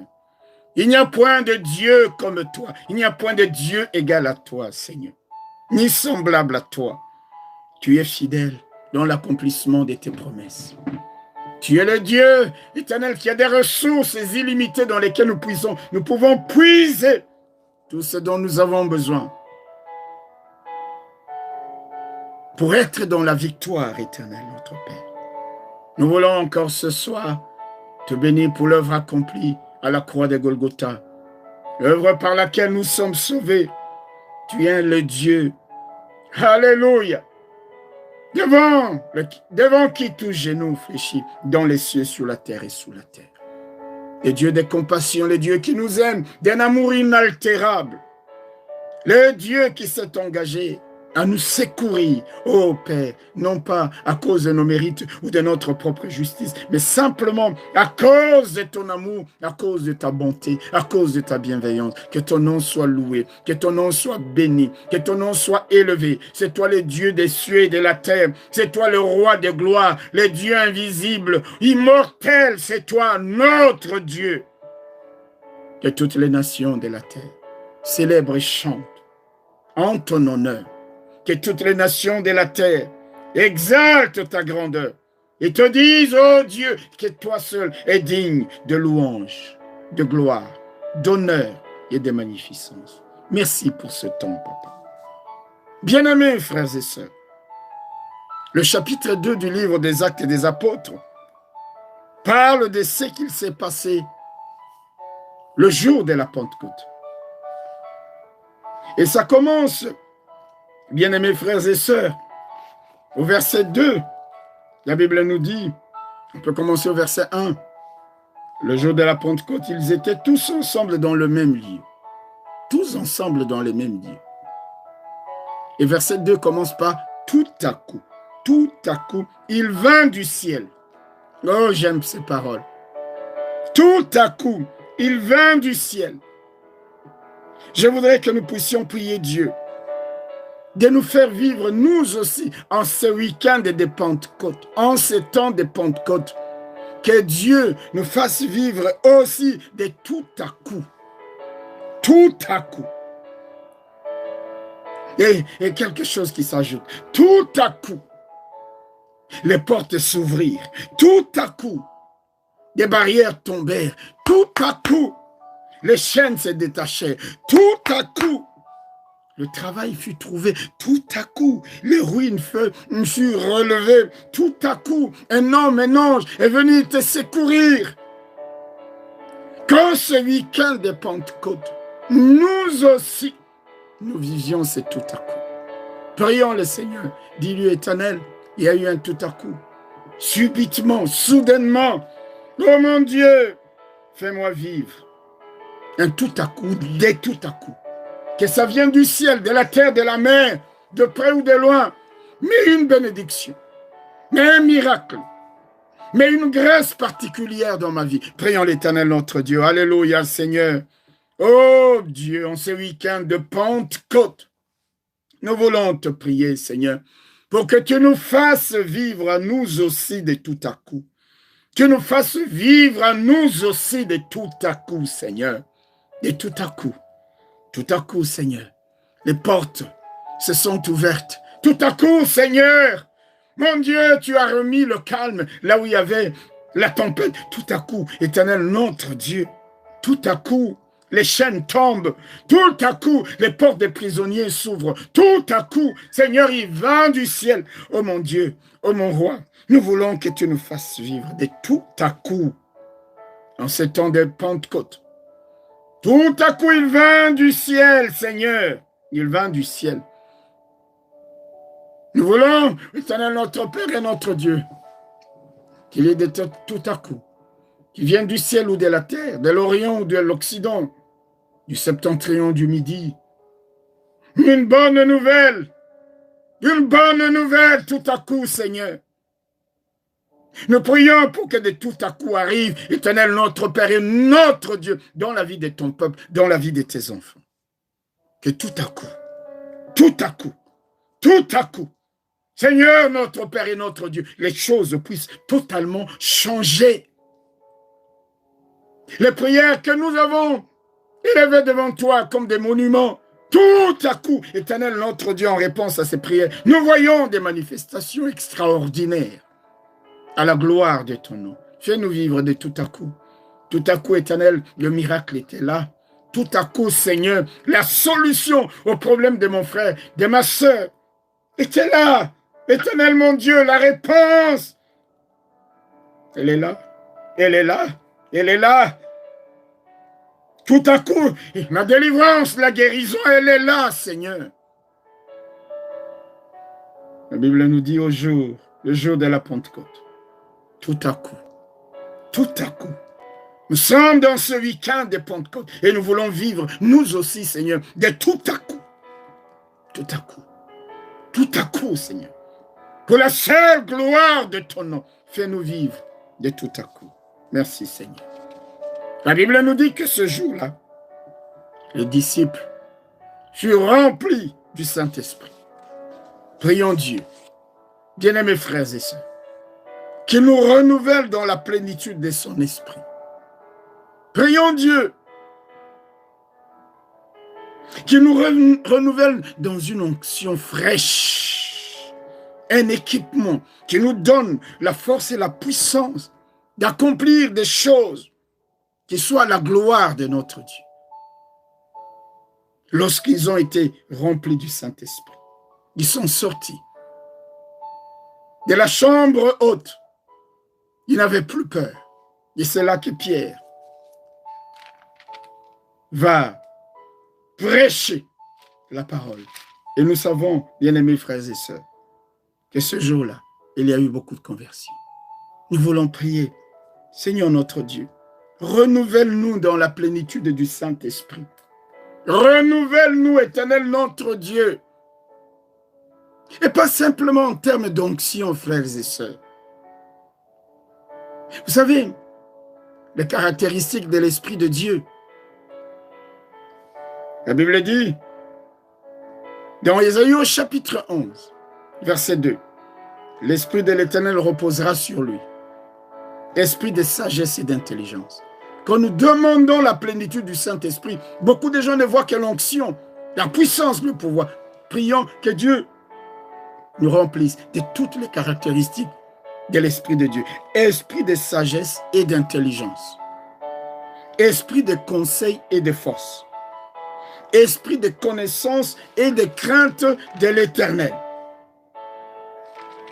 Il n'y a point de Dieu comme toi. Il n'y a point de Dieu égal à toi, Seigneur, ni semblable à toi. Tu es fidèle dans l'accomplissement de tes promesses. Tu es le Dieu éternel qui a des ressources illimitées dans lesquelles nous pouvons puiser tout ce dont nous avons besoin pour être dans la victoire éternelle, notre Père. Nous voulons encore ce soir te bénir pour l'œuvre accomplie à la croix de Golgotha, l'œuvre par laquelle nous sommes sauvés. Tu es le Dieu, alléluia, devant qui tout genou fléchit, dans les cieux, sur la terre et sous la terre. Le Dieu de compassion, le Dieu qui nous aime, d'un amour inaltérable, le Dieu qui s'est engagé à nous secourir, ô Père, non pas à cause de nos mérites ou de notre propre justice, mais simplement à cause de ton amour, à cause de ta bonté, à cause de ta bienveillance. Que ton nom soit loué, que ton nom soit béni, que ton nom soit élevé. C'est toi le Dieu des cieux et de la terre, c'est toi le roi de gloire, le Dieu invisible, immortel, c'est toi notre Dieu. Que toutes les nations de la terre célèbrent et chantent en ton honneur. Que toutes les nations de la terre exaltent ta grandeur et te disent, oh Dieu, que toi seul es digne de louange, de gloire, d'honneur et de magnificence. Merci pour ce temps, Papa. Bien-aimés frères et sœurs, le chapitre 2 du livre des Actes des Apôtres parle de ce qu'il s'est passé le jour de la Pentecôte. Et ça commence, bien-aimés frères et sœurs, au verset 2, la Bible nous dit, on peut commencer au verset 1, le jour de la Pentecôte, ils étaient tous ensemble dans le même lieu. Tous ensemble dans le même lieu. Et verset 2 commence par tout à coup, il vint du ciel. Oh, j'aime ces paroles. Tout à coup, il vint du ciel. Je voudrais que nous puissions prier Dieu de nous faire vivre, nous aussi, en ce week-end de Pentecôte, en ce temps de Pentecôte, que Dieu nous fasse vivre aussi de tout à coup. Tout à coup. Et quelque chose qui s'ajoute. Tout à coup, les portes s'ouvrirent. Tout à coup, des barrières tombèrent. Tout à coup, les chaînes se détachaient. Tout à coup, le travail fut trouvé. Tout à coup, les ruines furent relevées. Tout à coup, un homme, un ange est venu te secourir. Quand ce week-end de Pentecôte, nous aussi, nous vivions ce tout à coup. Prions le Seigneur. Dis-lui, Éternel, il y a eu un tout à coup. Subitement, soudainement. Oh mon Dieu, fais-moi vivre. Un tout à coup, des tout à coup. Que ça vienne du ciel, de la terre, de la mer, de près ou de loin. Mais une bénédiction, mais un miracle, mais une grâce particulière dans ma vie. Prions l'Éternel notre Dieu. Alléluia, Seigneur. Oh Dieu, en ce week-end de Pentecôte, nous voulons te prier, Seigneur, pour que tu nous fasses vivre à nous aussi de tout à coup. Tu nous fasses vivre à nous aussi de tout à coup, Seigneur. De tout à coup. Tout à coup, Seigneur, les portes se sont ouvertes. Tout à coup, Seigneur, mon Dieu, tu as remis le calme là où il y avait la tempête. Tout à coup, Éternel, notre Dieu, tout à coup, les chaînes tombent. Tout à coup, les portes des prisonniers s'ouvrent. Tout à coup, Seigneur, il vient du ciel. Oh mon Dieu, oh mon roi, nous voulons que tu nous fasses vivre de tout à coup, en ce temps de Pentecôte. Tout à coup, il vient du ciel, Seigneur. Il vient du ciel. Nous voulons, éternel notre Père et notre Dieu, qu'il y ait de tout à coup, qui vienne du ciel ou de la terre, de l'Orient ou de l'Occident, du septentrion, du Midi. Une bonne nouvelle tout à coup, Seigneur. Nous prions pour que de tout à coup arrive, éternel notre Père et notre Dieu, dans la vie de ton peuple, dans la vie de tes enfants. Que tout à coup, tout à coup, tout à coup, Seigneur notre Père et notre Dieu, les choses puissent totalement changer. Les prières que nous avons élevées devant toi comme des monuments, tout à coup, éternel notre Dieu, en réponse à ces prières, nous voyons des manifestations extraordinaires à la gloire de ton nom. Fais-nous vivre de tout à coup. Tout à coup, éternel, le miracle était là. Tout à coup, Seigneur, la solution au problème de mon frère, de ma soeur, était là. Éternel, mon Dieu, la réponse, elle est là. Elle est là. Elle est là. Tout à coup, ma délivrance, la guérison, elle est là, Seigneur. La Bible nous dit le jour de la Pentecôte, tout à coup, nous sommes dans ce week-end de Pentecôte et nous voulons vivre, nous aussi, Seigneur, de tout à coup, Seigneur. Pour la seule gloire de ton nom, fais-nous vivre de tout à coup. Merci, Seigneur. La Bible nous dit que ce jour-là, les disciples furent remplis du Saint-Esprit. Prions Dieu, bien-aimés frères et sœurs, qu'il nous renouvelle dans la plénitude de son esprit. Prions Dieu, qu'il nous renouvelle dans une onction fraîche, un équipement qui nous donne la force et la puissance d'accomplir des choses qui soient la gloire de notre Dieu. Lorsqu'ils ont été remplis du Saint-Esprit, ils sont sortis de la chambre haute. Ils n'avaient plus peur. Et c'est là que Pierre va prêcher la parole. Et nous savons, bien-aimés frères et sœurs, que ce jour-là, il y a eu beaucoup de conversions. Nous voulons prier, Seigneur notre Dieu, renouvelle-nous dans la plénitude du Saint-Esprit. Renouvelle-nous, éternel notre Dieu. Et pas simplement en termes d'onction, frères et sœurs. Vous savez, les caractéristiques de l'Esprit de Dieu. La Bible dit, dans Ésaïe au chapitre 11, verset 2, l'Esprit de l'Éternel reposera sur lui, esprit de sagesse et d'intelligence. Quand nous demandons la plénitude du Saint-Esprit, beaucoup de gens ne voient que l'onction, la puissance, le pouvoir. Prions que Dieu nous remplisse de toutes les caractéristiques de l'Esprit de Dieu. Esprit de sagesse et d'intelligence. Esprit de conseil et de force. Esprit de connaissance et de crainte de l'Éternel.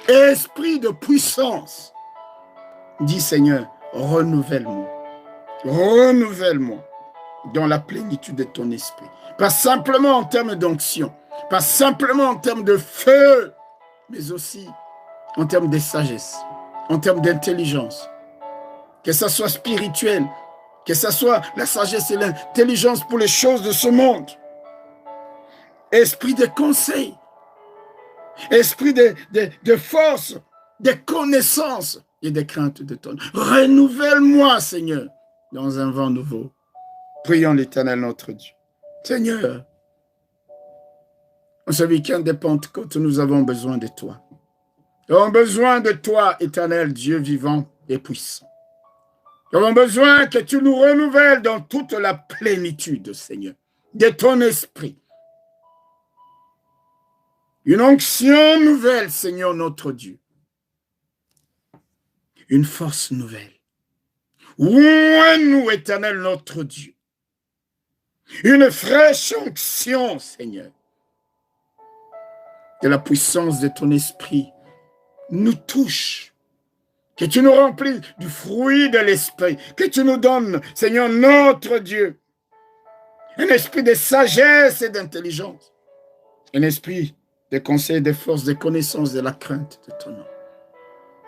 Esprit de puissance. Dis Seigneur, renouvelle-moi. Renouvelle-moi dans la plénitude de ton esprit. Pas simplement en termes d'onction, pas simplement en termes de feu, mais aussi en termes de sagesse, en termes d'intelligence. Que ça soit spirituel, que ça soit la sagesse et l'intelligence pour les choses de ce monde. Esprit de conseil, esprit de force, de connaissance et de crainte de ton. Renouvelle-moi, Seigneur, dans un vent nouveau. Prions l'Éternel notre Dieu. Seigneur, en ce week-end de Pentecôte, nous avons besoin de toi. Nous avons besoin de toi, Éternel Dieu vivant et puissant. Nous avons besoin que tu nous renouvelles dans toute la plénitude, Seigneur, de ton esprit. Une onction nouvelle, Seigneur notre Dieu. Une force nouvelle. Ouvre-nous, Éternel, notre Dieu. Une fraîche onction, Seigneur. Que la puissance de ton esprit nous touche. Que tu nous remplis du fruit de l'esprit. Que tu nous donnes, Seigneur, notre Dieu, un esprit de sagesse et d'intelligence. Un esprit de conseil, de force, de connaissance, de la crainte de ton nom.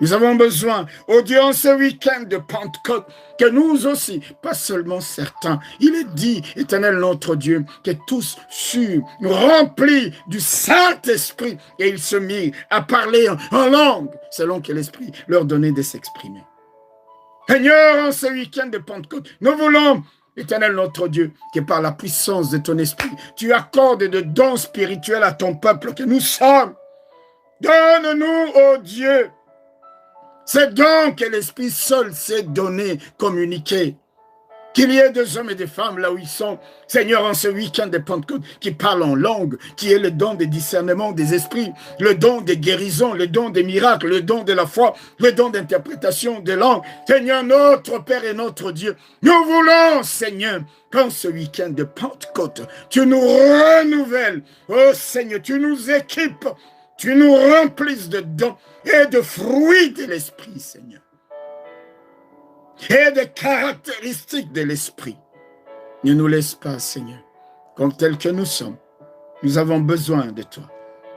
Nous avons besoin, oh Dieu, en ce week-end de Pentecôte, que nous aussi, pas seulement certains, il est dit, Éternel notre Dieu, que tous furent remplis du Saint-Esprit et ils se mirent à parler en langue, selon que l'Esprit leur donnait de s'exprimer. Seigneur, en ce week-end de Pentecôte, nous voulons, Éternel notre Dieu, que par la puissance de ton Esprit, tu accordes de dons spirituels à ton peuple que nous sommes. Donne-nous, oh Dieu, c'est donc que l'Esprit seul s'est donné, communiqué. Qu'il y ait des hommes et des femmes là où ils sont, Seigneur, en ce week-end de Pentecôte, qui parlent en langue, qui est le don de discernement des esprits, le don des guérisons, le don des miracles, le don de la foi, le don d'interprétation des langues. Seigneur, notre Père et notre Dieu, nous voulons, Seigneur, qu'en ce week-end de Pentecôte, tu nous renouvelles. Oh Seigneur, tu nous équipes, tu nous remplisses de dons et de fruits de l'Esprit, Seigneur. Et de caractéristiques de l'Esprit. Ne nous laisse pas, Seigneur, comme tels que nous sommes. Nous avons besoin de toi.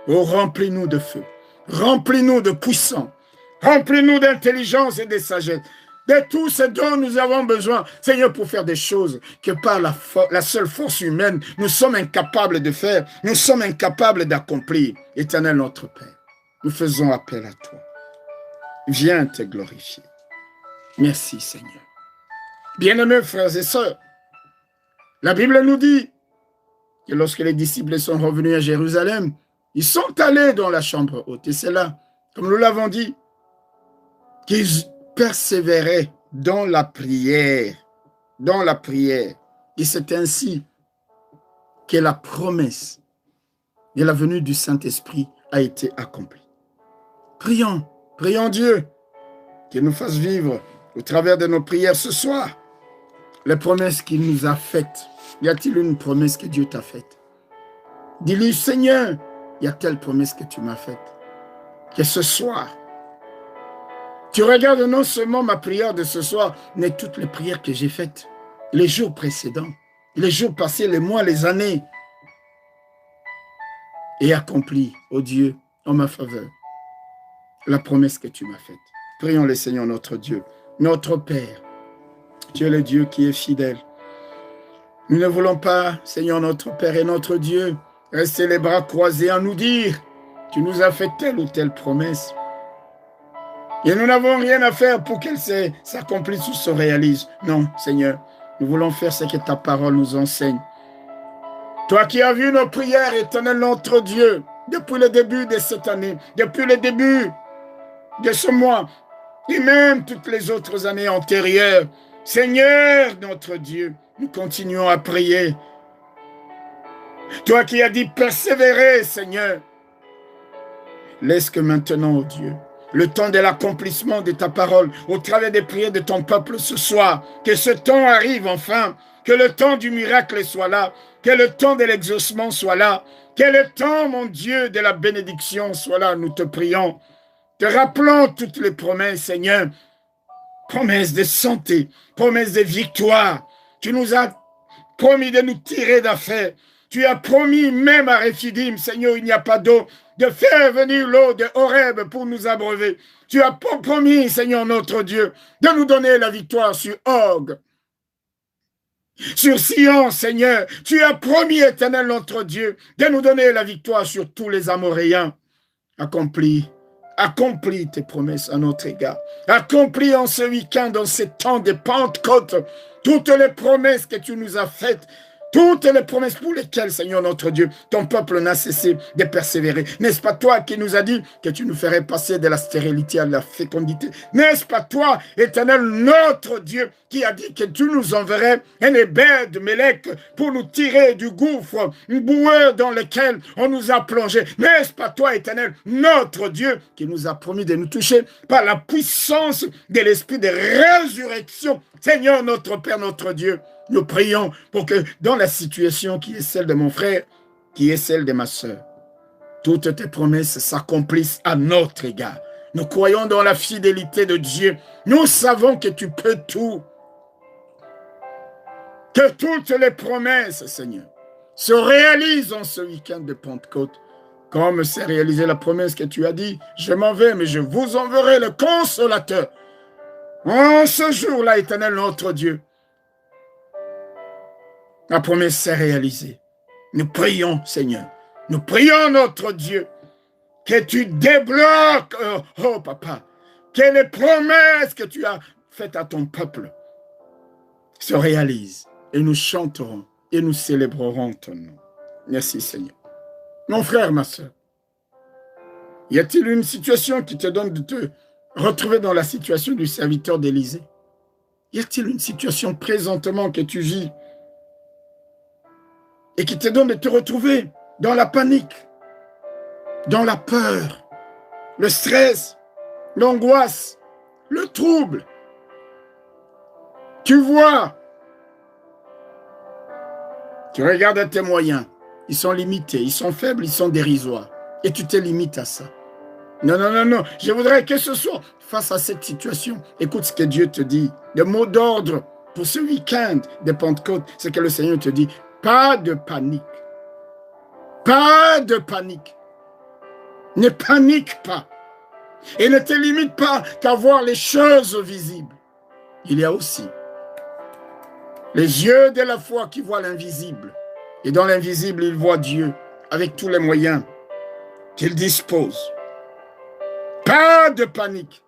Oh, remplis-nous de feu. Remplis-nous de puissance. Remplis-nous d'intelligence et de sagesse. De tout ce dont nous avons besoin, Seigneur, pour faire des choses que par la seule force humaine, nous sommes incapables de faire. Nous sommes incapables d'accomplir. Éternel notre Père, nous faisons appel à toi. Viens te glorifier. Merci, Seigneur. Bien-aimés frères et sœurs, la Bible nous dit que lorsque les disciples sont revenus à Jérusalem, ils sont allés dans la chambre haute. Et c'est là, comme nous l'avons dit, qu'ils persévéraient dans la prière. Dans la prière. Et c'est ainsi que la promesse de la venue du Saint-Esprit a été accomplie. Prions, prions Dieu qu'il nous fasse vivre au travers de nos prières ce soir, les promesses qu'il nous a faites. Y a-t-il une promesse que Dieu t'a faite? Dis-lui, Seigneur, il y a telle promesse que tu m'as faite. Que ce soir, tu regardes non seulement ma prière de ce soir, mais toutes les prières que j'ai faites, les jours précédents, les jours passés, les mois, les années, et accomplis, ô Dieu, en ma faveur, la promesse que tu m'as faite. Prions le Seigneur notre Dieu. Notre Père, tu es le Dieu qui est fidèle. Nous ne voulons pas, Seigneur notre Père et notre Dieu, rester les bras croisés à nous dire, tu nous as fait telle ou telle promesse. Et nous n'avons rien à faire pour qu'elle s'accomplisse ou se réalise. Non, Seigneur, nous voulons faire ce que ta parole nous enseigne. Toi qui as vu nos prières, Éternel notre Dieu, depuis le début de cette année, depuis le début de ce mois, et même toutes les autres années antérieures. Seigneur, notre Dieu, nous continuons à prier. Toi qui as dit persévérer, Seigneur, laisse que maintenant, oh Dieu, le temps de l'accomplissement de ta parole, au travers des prières de ton peuple ce soir, que ce temps arrive enfin, que le temps du miracle soit là, que le temps de l'exaucement soit là, que le temps, mon Dieu, de la bénédiction soit là, nous te prions. Te rappelons toutes les promesses, Seigneur. Promesses de santé, promesses de victoire. Tu nous as promis de nous tirer d'affaire. Tu as promis même à Réphidim, Seigneur, il n'y a pas d'eau, de faire venir l'eau de Horeb pour nous abreuver. Tu as promis, Seigneur notre Dieu, de nous donner la victoire sur Og. Sur Sion, Seigneur, tu as promis, Éternel notre Dieu, de nous donner la victoire sur tous les Amoréens. Accomplis tes promesses à notre égard. Accomplis en ce week-end, dans ces temps de Pentecôte, toutes les promesses que tu nous as faites, toutes les promesses pour lesquelles, Seigneur notre Dieu, ton peuple n'a cessé de persévérer. N'est-ce pas toi qui nous as dit que tu nous ferais passer de la stérilité à la fécondité? N'est-ce pas toi, Éternel notre Dieu, qui a dit que tu nous enverrais un hébert de Mélec pour nous tirer du gouffre, une boueur dans lequel on nous a plongé? N'est-ce pas toi, Éternel notre Dieu, qui nous a promis de nous toucher par la puissance de l'esprit de résurrection Seigneur, notre Père, notre Dieu, nous prions pour que dans la situation qui est celle de mon frère, qui est celle de ma soeur, toutes tes promesses s'accomplissent à notre égard. Nous croyons dans la fidélité de Dieu. Nous savons que tu peux tout. Que toutes les promesses, Seigneur, se réalisent en ce week-end de Pentecôte. Comme s'est réalisée la promesse que tu as dit, je m'en vais, mais je vous enverrai le consolateur. En ce jour-là, Éternel, notre Dieu, la promesse s'est réalisée. Nous prions, Seigneur. Nous prions, notre Dieu, que tu débloques, oh papa, que les promesses que tu as faites à ton peuple se réalisent. Et nous chanterons et nous célébrerons ton nom. Merci, Seigneur. Mon frère, ma soeur, y a-t-il une situation qui te donne de te retrouver dans la situation du serviteur d'Élisée? Y a-t-il une situation présentement que tu vis et qui te donne de te retrouver dans la panique, dans la peur, le stress, l'angoisse, le trouble? Tu vois, tu regardes tes moyens, ils sont limités, ils sont faibles, ils sont dérisoires. Et tu te limites à ça. Non, non, non, non. Je voudrais que ce soit face à cette situation. Écoute ce que Dieu te dit. Le mot d'ordre pour ce week-end de Pentecôte, c'est que le Seigneur te dit, pas de panique. Pas de panique. Ne panique pas. Et ne te limite pas qu'à voir les choses visibles. Il y a aussi les yeux de la foi qui voient l'invisible. Et dans l'invisible, il voit Dieu avec tous les moyens qu'il dispose. Pas de panique.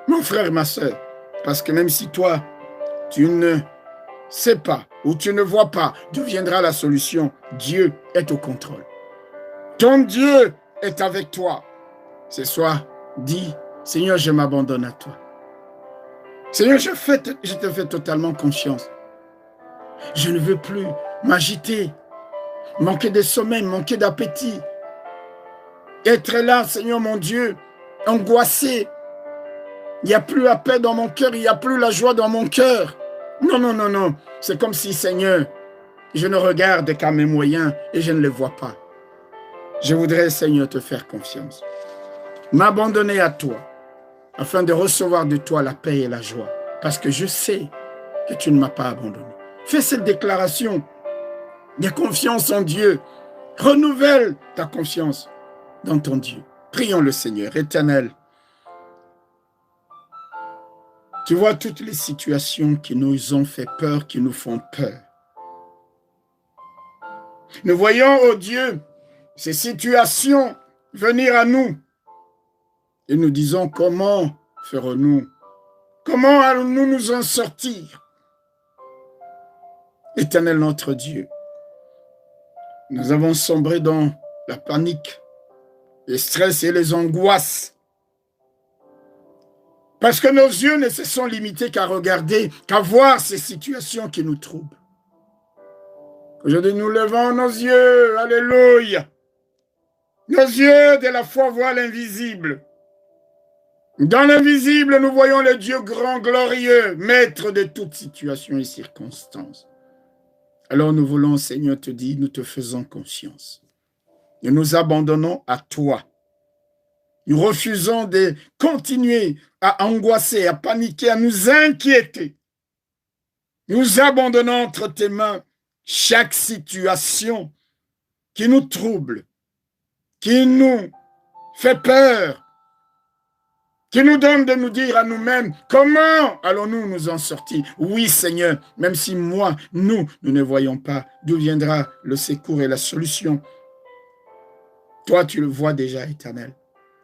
Mon frère, ma soeur, parce que même si toi, tu ne sais pas ou tu ne vois pas d'où viendra la solution, Dieu est au contrôle. Ton Dieu est avec toi. Ce soir, dis, Seigneur, je m'abandonne à toi. Seigneur, je te fais totalement confiance. Je ne veux plus m'agiter, manquer de sommeil, manquer d'appétit. Être là, Seigneur mon Dieu, angoissé. Il n'y a plus la paix dans mon cœur, il n'y a plus la joie dans mon cœur. Non, non, non, non. C'est comme si, Seigneur, je ne regarde qu'à mes moyens et je ne les vois pas. Je voudrais, Seigneur, te faire confiance. M'abandonner à toi, afin de recevoir de toi la paix et la joie. Parce que je sais que tu ne m'as pas abandonné. Fais cette déclaration de confiance en Dieu. Renouvelle ta confiance dans ton Dieu. Prions le Seigneur éternel. Tu vois toutes les situations qui nous ont fait peur, qui nous font peur. Nous voyons, oh Dieu, ces situations venir à nous. Et nous disons, comment ferons-nous? Comment allons-nous nous en sortir? Éternel notre Dieu, nous avons sombré dans la panique, les stress et les angoisses. Parce que nos yeux ne se sont limités qu'à regarder, qu'à voir ces situations qui nous troublent. Aujourd'hui, nous levons nos yeux, alléluia. Nos yeux de la foi voient l'invisible. Dans l'invisible, nous voyons le Dieu grand, glorieux, maître de toutes situations et circonstances. Alors nous voulons, Seigneur, te dire, nous te faisons confiance. Nous nous abandonnons à toi. Nous refusons de continuer à angoisser, à paniquer, à nous inquiéter. Nous abandonnons entre tes mains chaque situation qui nous trouble, qui nous fait peur, qui nous donne de nous dire à nous-mêmes, comment allons-nous nous en sortir? Oui, Seigneur, même si nous ne voyons pas d'où viendra le secours et la solution. Toi, tu le vois déjà, Éternel.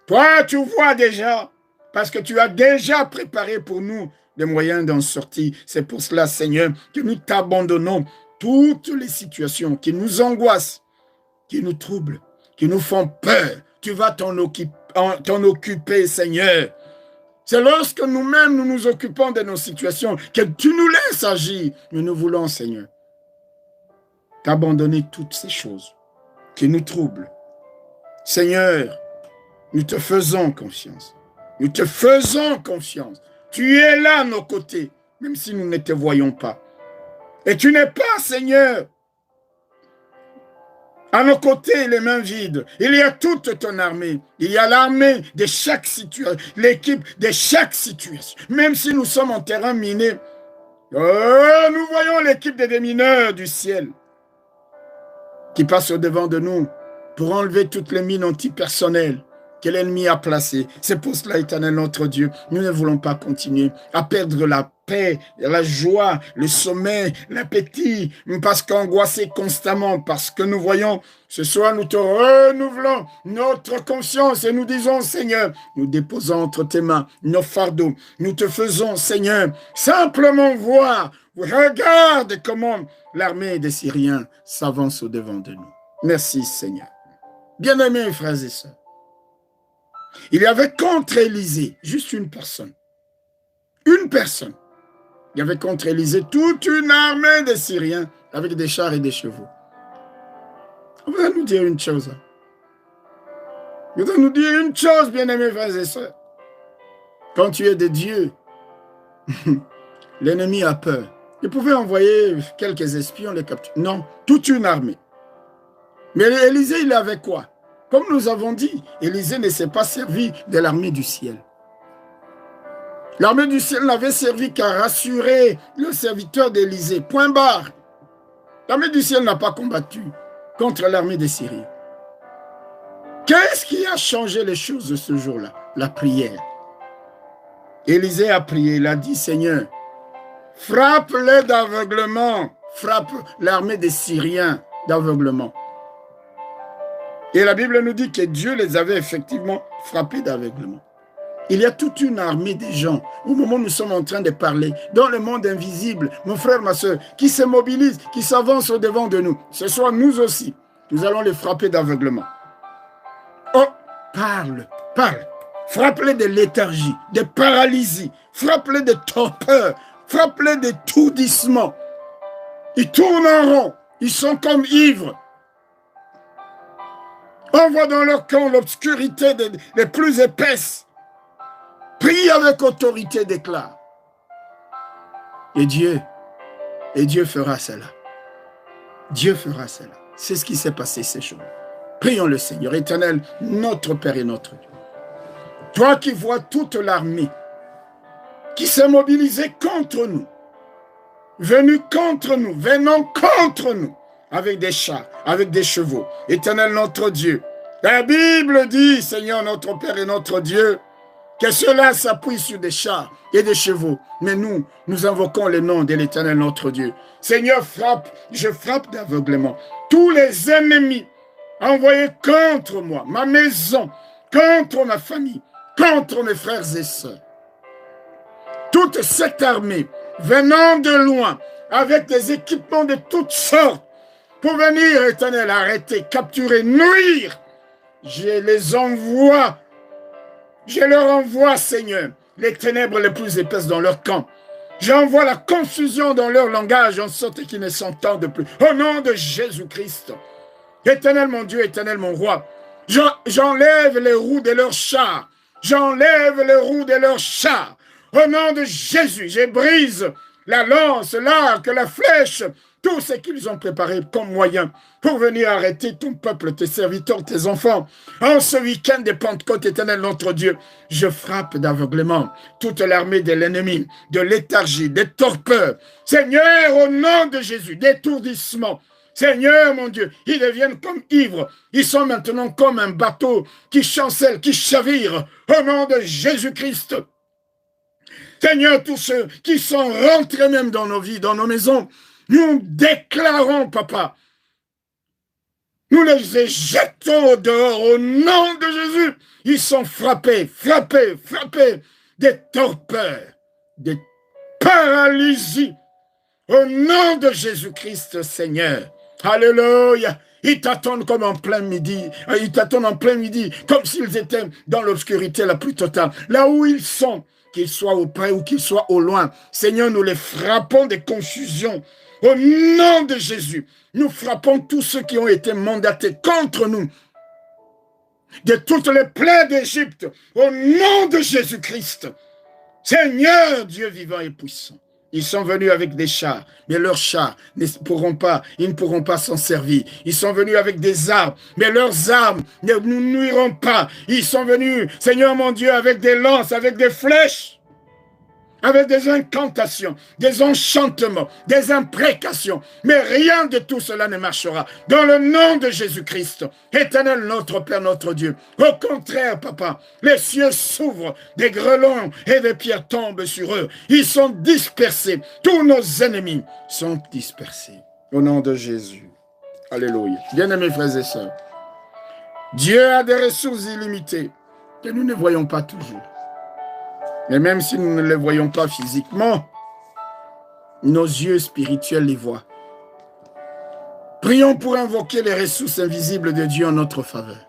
Toi, tu vois déjà, parce que tu as déjà préparé pour nous des moyens d'en sortir. C'est pour cela, Seigneur, que nous t'abandonnons toutes les situations qui nous angoissent, qui nous troublent, qui nous font peur. Tu vas t'en occuper, Seigneur. C'est lorsque nous-mêmes nous nous occupons de nos situations que tu nous laisses agir. Nous voulons, Seigneur, t'abandonner toutes ces choses qui nous troublent. Seigneur, nous te faisons confiance. Nous te faisons confiance. Tu es là à nos côtés. même si nous ne te voyons pas. Et tu n'es pas, Seigneur, à nos côtés, les mains vides. Il y a toute ton armée. Il y a l'armée de chaque situation, l'équipe de chaque situation. Même si nous sommes en terrain miné, nous voyons l'équipe des démineurs du ciel qui passe au-devant de nous pour enlever toutes les mines antipersonnelles que l'ennemi a placées. C'est pour cela, Éternel, notre Dieu, nous ne voulons pas continuer à perdre la paix, la joie, le sommeil, l'appétit, parce qu'angoissés constamment, parce que nous voyons, ce soir, nous te renouvelons notre conscience et nous disons, Seigneur, nous déposons entre tes mains nos fardeaux. Nous te faisons, Seigneur, simplement voir. Regarde comment l'armée des Syriens s'avance au-devant de nous. Merci, Seigneur. Bien-aimés frères et sœurs, il y avait contre Élisée, juste une personne. Une personne. Il y avait contre Élisée toute une armée de Syriens avec des chars et des chevaux. On va nous dire une chose. On va nous dire une chose, bien-aimés frères et sœurs. Quand tu es de Dieu, l'ennemi a peur. Il pouvait envoyer quelques espions, les capturer. Non, toute une armée. Mais Élisée, il avait quoi? Comme nous avons dit, Élisée ne s'est pas servi de l'armée du ciel. L'armée du ciel n'avait servi qu'à rassurer le serviteur d'Élisée. Point barre. L'armée du ciel n'a pas combattu contre l'armée des Syriens. Qu'est-ce qui a changé les choses de ce jour-là? La prière. Élisée a prié, il a dit, Seigneur, frappe-les d'aveuglement, frappe l'armée des Syriens d'aveuglement. Et la Bible nous dit que Dieu les avait effectivement frappés d'aveuglement. Il y a toute une armée de gens, au moment où nous sommes en train de parler, dans le monde invisible, mon frère, ma soeur, qui se mobilisent, qui s'avancent au-devant de nous. Ce soir, nous aussi, nous allons les frapper d'aveuglement. Oh, parle, parle. Frappe-les de léthargie, de paralysie, frappe-les de torpeur, frappe-les d'étourdissement. Ils tournent en rond, ils sont comme ivres. Envoie dans leur camp l'obscurité les plus épaisses. Prie avec autorité, déclare. Et Dieu fera cela. Dieu fera cela. C'est ce qui s'est passé ces jours. Prions le Seigneur éternel, notre Père et notre Dieu. Toi qui vois toute l'armée qui s'est mobilisée contre nous, venue contre nous, venant contre nous, avec des chars, avec des chevaux. Éternel notre Dieu, la Bible dit, Seigneur notre Père et notre Dieu, que cela s'appuie sur des chars et des chevaux. Mais nous invoquons le nom de l'Éternel notre Dieu. Seigneur, frappe, je frappe d'aveuglement tous les ennemis envoyés contre moi, ma maison, contre ma famille, contre mes frères et sœurs. Toute cette armée venant de loin, avec des équipements de toutes sortes, pour venir, Éternel, arrêter, capturer, nuire, je leur envoie, Seigneur, les ténèbres les plus épaisses dans leur camp. J'envoie la confusion dans leur langage, en sorte qu'ils ne s'entendent plus. Au nom de Jésus-Christ, Éternel mon Dieu, Éternel mon roi, j'enlève les roues de leurs chars. J'enlève les roues de leurs chars. Au nom de Jésus, je brise la lance, l'arc, la flèche, tout ce qu'ils ont préparé comme moyen pour venir arrêter ton peuple, tes serviteurs, tes enfants. En ce week-end de Pentecôte, Éternel notre Dieu, je frappe d'aveuglement toute l'armée de l'ennemi, de léthargie, de torpeur. Seigneur, au nom de Jésus, d'étourdissement. Seigneur, mon Dieu, ils deviennent comme ivres. Ils sont maintenant comme un bateau qui chancelle, qui chavire. Au nom de Jésus-Christ. Seigneur, tous ceux qui sont rentrés même dans nos vies, dans nos maisons, nous déclarons, papa, nous les éjetons au dehors au nom de Jésus. Ils sont frappés, frappés, frappés des torpeurs, des paralysies. Au nom de Jésus-Christ, Seigneur. Alléluia. Ils t'attendent comme en plein midi. Ils t'attendent en plein midi, comme s'ils étaient dans l'obscurité la plus totale. Là où ils sont, qu'ils soient au près ou qu'ils soient au loin. Seigneur, nous les frappons des confusions. Au nom de Jésus, nous frappons tous ceux qui ont été mandatés contre nous. De toutes les plaies d'Égypte, au nom de Jésus-Christ. Seigneur, Dieu vivant et puissant. Ils sont venus avec des chars, mais leurs chars ils ne pourront pas s'en servir. Ils sont venus avec des armes, mais leurs armes ne nous nuiront pas. Ils sont venus, Seigneur mon Dieu, avec des lances, avec des flèches, avec des incantations, des enchantements, des imprécations. Mais rien de tout cela ne marchera. Dans le nom de Jésus-Christ, Éternel notre Père, notre Dieu. Au contraire, Papa, les cieux s'ouvrent, des grelons et des pierres tombent sur eux. Ils sont dispersés. Tous nos ennemis sont dispersés. Au nom de Jésus. Alléluia. Bien-aimés frères et sœurs, Dieu a des ressources illimitées que nous ne voyons pas toujours. Mais même si nous ne les voyons pas physiquement, nos yeux spirituels les voient. Prions pour invoquer les ressources invisibles de Dieu en notre faveur.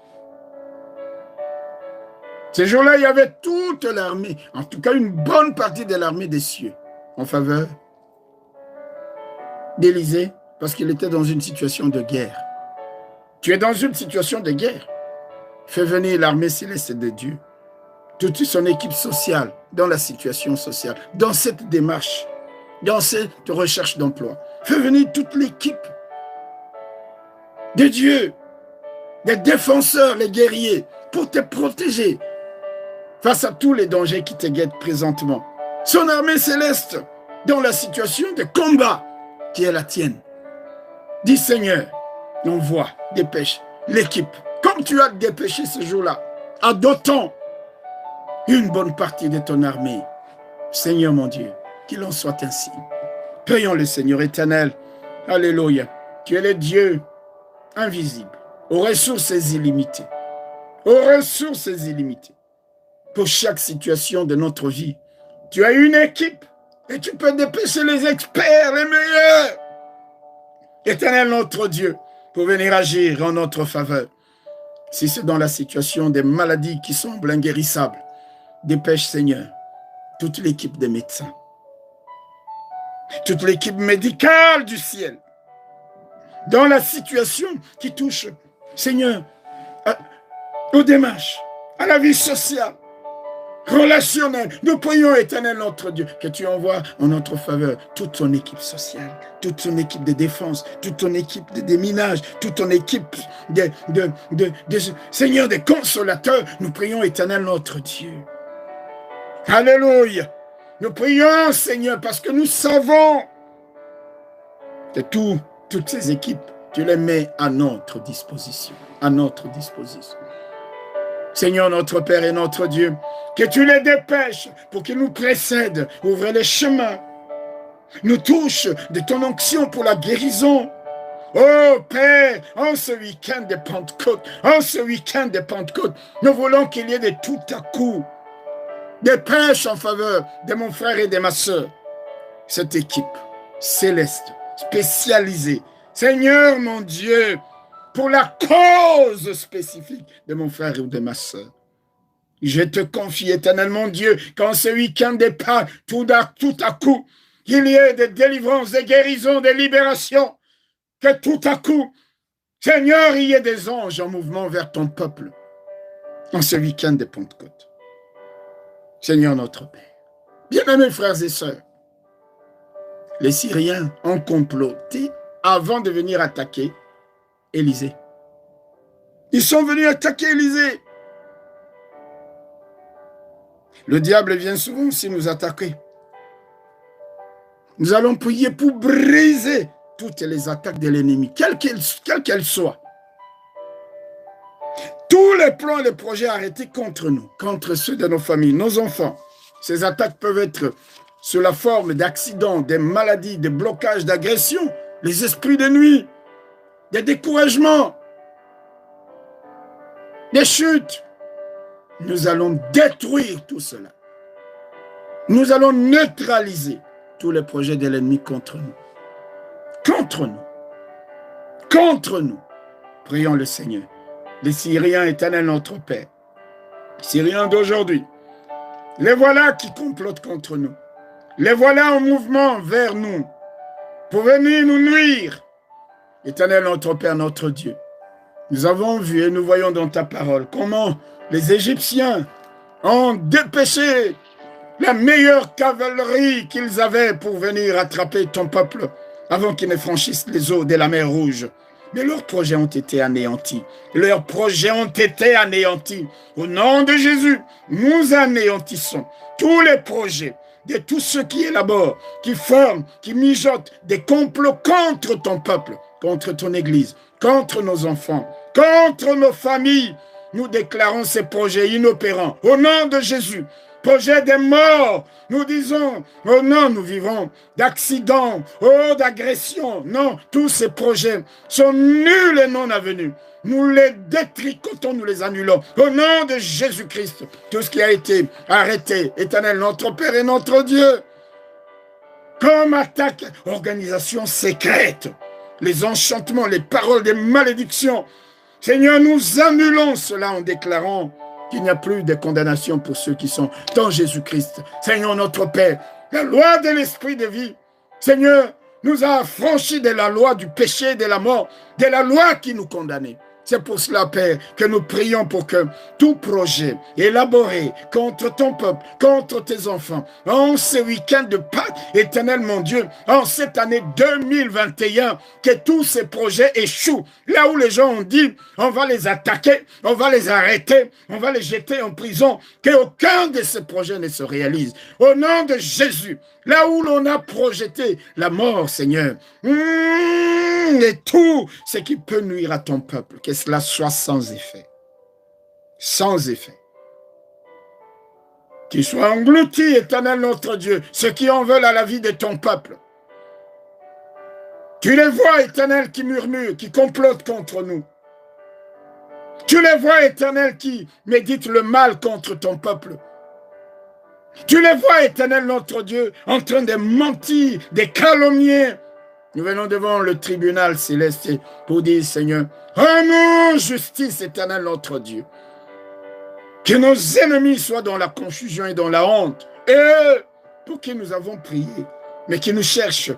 Ces jours-là, il y avait toute l'armée, en tout cas une bonne partie de l'armée des cieux, en faveur d'Élisée, parce qu'il était dans une situation de guerre. Tu es dans une situation de guerre. Fais venir l'armée céleste de Dieu. Toute son équipe sociale, dans la situation sociale, dans cette démarche, dans cette recherche d'emploi. Fais venir toute l'équipe de Dieu, des défenseurs, les guerriers, pour te protéger face à tous les dangers qui te guettent présentement. Son armée céleste, dans la situation de combat qui est la tienne. Dis Seigneur, envoie, dépêche l'équipe, comme tu as dépêché ce jour-là, à d'autant une bonne partie de ton armée. Seigneur mon Dieu, qu'il en soit ainsi. Prions le Seigneur éternel. Alléluia. Tu es le Dieu invisible, aux ressources illimitées. Aux ressources illimitées. Pour chaque situation de notre vie, tu as une équipe et tu peux dépêcher les experts, les meilleurs. Éternel notre Dieu, pour venir agir en notre faveur. Si c'est dans la situation des maladies qui semblent inguérissables, dépêche, Seigneur, toute l'équipe des médecins, toute l'équipe médicale du ciel, dans la situation qui touche, Seigneur, aux démarches, à la vie sociale, relationnelle. Nous prions, éternel notre Dieu, que tu envoies en notre faveur toute ton équipe sociale, toute ton équipe de défense, toute ton équipe de déminage, toute ton équipe Seigneur, des consolateurs. Nous prions, éternel notre Dieu. Alléluia. Nous prions, Seigneur, parce que nous savons que toutes ces équipes, tu les mets à notre disposition. À notre disposition. Seigneur, notre Père et notre Dieu, que tu les dépêches pour qu'ils nous précèdent, ouvrent les chemins, nous touchent de ton onction pour la guérison. Oh Père, en ce week-end de Pentecôte, nous voulons qu'il y ait de tout à coup des prêches en faveur de mon frère et de ma soeur. Cette équipe céleste, spécialisée, Seigneur mon Dieu, pour la cause spécifique de mon frère ou de ma soeur. Je te confie, éternel mon Dieu, qu'en ce week-end de Pâques, tout à coup, qu'il y ait des délivrances, des guérisons, des libérations, que tout à coup, Seigneur, il y ait des anges en mouvement vers ton peuple en ce week-end de Pentecôte. Seigneur notre Père, bien-aimés frères et sœurs, les Syriens ont comploté avant de venir attaquer Élisée. Ils sont venus attaquer Élisée. Le diable vient souvent aussi nous attaquer. Nous allons prier pour briser toutes les attaques de l'ennemi, quelles qu'elles soient. Tous les plans et les projets arrêtés contre nous, contre ceux de nos familles, nos enfants. Ces attaques peuvent être sous la forme d'accidents, des maladies, des blocages, d'agressions, les esprits de nuit, des découragements, des chutes. Nous allons détruire tout cela. Nous allons neutraliser tous les projets de l'ennemi contre nous. Contre nous. Contre nous. Prions le Seigneur. Les Syriens, éternel notre Père. Les Syriens d'aujourd'hui. Les voilà qui complotent contre nous. Les voilà en mouvement vers nous. Pour venir nous nuire. Éternel notre Père, notre Dieu. Nous avons vu et nous voyons dans ta parole comment les Égyptiens ont dépêché la meilleure cavalerie qu'ils avaient pour venir attraper ton peuple avant qu'ils ne franchissent les eaux de la mer Rouge. Mais leurs projets ont été anéantis. Leurs projets ont été anéantis. Au nom de Jésus, nous anéantissons tous les projets de tous ceux qui élaborent, qui forment, qui mijotent des complots contre ton peuple, contre ton Église, contre nos enfants, contre nos familles. Nous déclarons ces projets inopérants. Au nom de Jésus, projet des morts, nous disons, oh non, nous vivons d'accidents, oh d'agressions. Non, tous ces projets sont nuls et non avenus. Nous les détricotons, nous les annulons. Au nom de Jésus-Christ, tout ce qui a été arrêté, Éternel, notre Père et notre Dieu, comme attaque, organisation secrète, les enchantements, les paroles des malédictions. Seigneur, nous annulons cela en déclarant qu'il n'y a plus de condamnation pour ceux qui sont dans Jésus-Christ. Seigneur, notre Père, la loi de l'esprit de vie, Seigneur, nous a affranchis de la loi du péché et de la mort, de la loi qui nous condamnait. C'est pour cela, Père, que nous prions pour que tout projet élaboré contre ton peuple, contre tes enfants, en ce week-end de Pâques, Éternel mon Dieu, en cette année 2021, que tous ces projets échouent. Là où les gens ont dit, on va les attaquer, on va les arrêter, on va les jeter en prison, qu'aucun de ces projets ne se réalise. Au nom de Jésus, là où l'on a projeté la mort, Seigneur, et tout ce qui peut nuire à ton peuple, que cela soit sans effet. Sans effet. Qu'il soit englouti, Éternel notre Dieu, ceux qui en veulent à la vie de ton peuple. Tu les vois, Éternel, qui murmurent, qui complotent contre nous. Tu les vois, Éternel, qui méditent le mal contre ton peuple. Tu les vois, Éternel notre Dieu, en train de mentir, de calomnier. Nous venons devant le tribunal céleste pour dire, Seigneur, rends-nous justice, Éternel notre Dieu. Que nos ennemis soient dans la confusion et dans la honte. Et pour qui nous avons prié, mais qui nous cherchent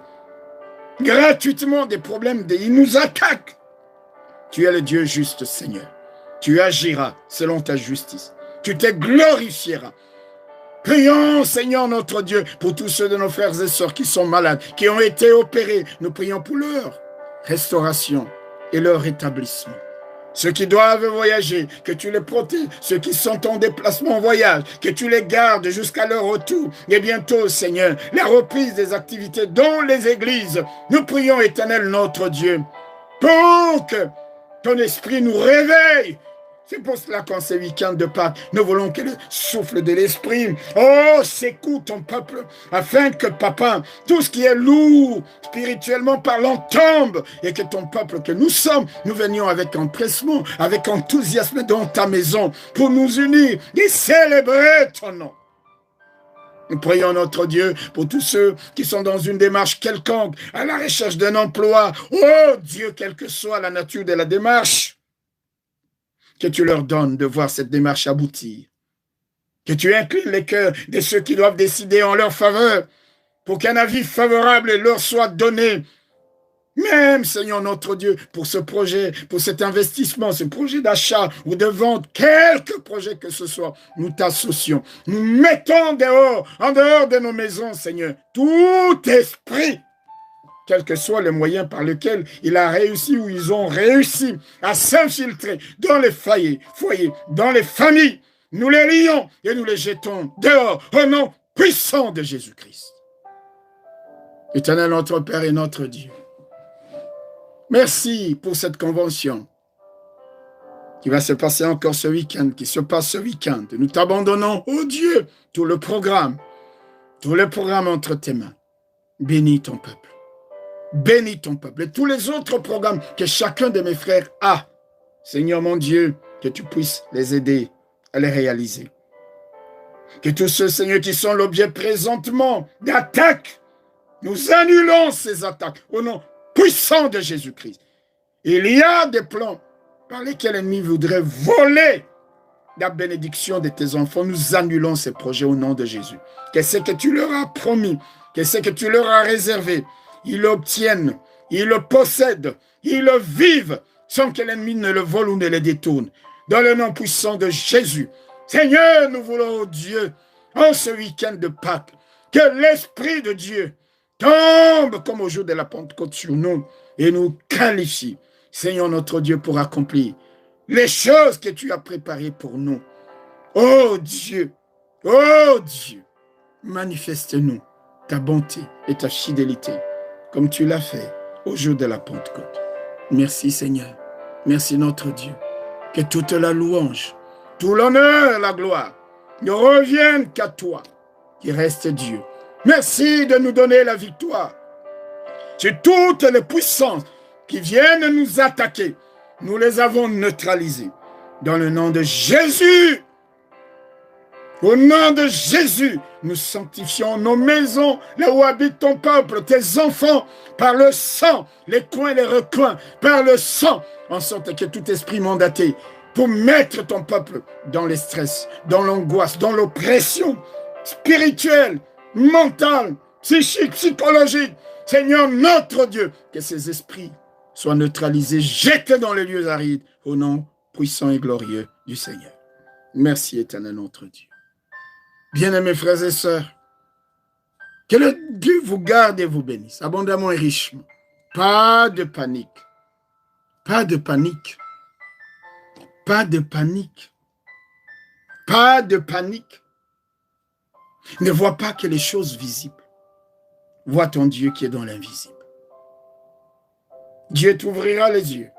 gratuitement des problèmes, ils nous attaquent. Tu es le Dieu juste, Seigneur. Tu agiras selon ta justice. Tu te glorifieras. Prions, Seigneur notre Dieu, pour tous ceux de nos frères et sœurs qui sont malades, qui ont été opérés. Nous prions pour leur restauration et leur rétablissement. Ceux qui doivent voyager, que tu les protèges. Ceux qui sont en déplacement en voyage, que tu les gardes jusqu'à leur retour. Et bientôt, Seigneur, la reprise des activités dans les églises. Nous prions, Éternel notre Dieu, pour que ton esprit nous réveille. C'est pour cela qu'en ce week-end de Pâques, nous voulons que le souffle de l'esprit, secoue ton peuple, afin que, papa, tout ce qui est lourd, spirituellement parlant, tombe, et que ton peuple que nous sommes, nous venions avec empressement, avec enthousiasme dans ta maison, pour nous unir et célébrer ton nom. Nous prions notre Dieu pour tous ceux qui sont dans une démarche quelconque, à la recherche d'un emploi. Oh Dieu, quelle que soit la nature de la démarche, que tu leur donnes de voir cette démarche aboutir. Que tu inclines les cœurs de ceux qui doivent décider en leur faveur pour qu'un avis favorable leur soit donné. Même, Seigneur notre Dieu, pour ce projet, pour cet investissement, ce projet d'achat ou de vente, quelque projet que ce soit, nous t'associons. Nous mettons dehors, en dehors de nos maisons, Seigneur, tout esprit, quel que soit le moyen par lequel il a réussi ou ils ont réussi à s'infiltrer dans les foyers, dans les familles. Nous les lions et nous les jetons dehors au nom puissant de Jésus-Christ. Éternel notre Père et notre Dieu, merci pour cette convention qui va se passer encore ce week-end, qui se passe ce week-end. Nous t'abandonnons, oh Dieu, tout le programme entre tes mains. Bénis ton peuple. Bénis ton peuple et tous les autres programmes que chacun de mes frères a. Seigneur mon Dieu, que tu puisses les aider à les réaliser. Que tous ceux, Seigneur, qui sont l'objet présentement d'attaques, nous annulons ces attaques au nom puissant de Jésus-Christ. Il y a des plans par lesquels l'ennemi voudrait voler la bénédiction de tes enfants. Nous annulons ces projets au nom de Jésus. Que ce que tu leur as promis, que ce que tu leur as réservé, ils l'obtiennent, ils le possèdent, ils le vivent sans que l'ennemi ne le vole ou ne le détourne. Dans le nom puissant de Jésus. Seigneur, nous voulons, oh Dieu, en ce week-end de Pâques, que l'Esprit de Dieu tombe comme au jour de la Pentecôte sur nous et nous qualifie, Seigneur notre Dieu, pour accomplir les choses que tu as préparées pour nous. Oh Dieu, manifeste-nous ta bonté et ta fidélité, comme tu l'as fait au jour de la Pentecôte. Merci Seigneur, merci notre Dieu, que toute la louange, tout l'honneur, la gloire ne reviennent qu'à toi, qui reste Dieu. Merci de nous donner la victoire sur toutes les puissances qui viennent nous attaquer. Nous les avons neutralisées. Dans le nom de Jésus, au nom de Jésus, nous sanctifions nos maisons, là où habite ton peuple, tes enfants, par le sang, les coins, les recoins, par le sang, en sorte que tout esprit mandaté pour mettre ton peuple dans le stress, dans l'angoisse, dans l'oppression spirituelle, mentale, psychique, psychologique. Seigneur notre Dieu, que ces esprits soient neutralisés, jetés dans les lieux arides, au nom puissant et glorieux du Seigneur. Merci éternel notre Dieu. Bien-aimés frères et sœurs, que le Dieu vous garde et vous bénisse, abondamment et richement. Pas de panique. Pas de panique. Pas de panique. Pas de panique. Ne vois pas que les choses visibles. Vois ton Dieu qui est dans l'invisible. Dieu t'ouvrira les yeux.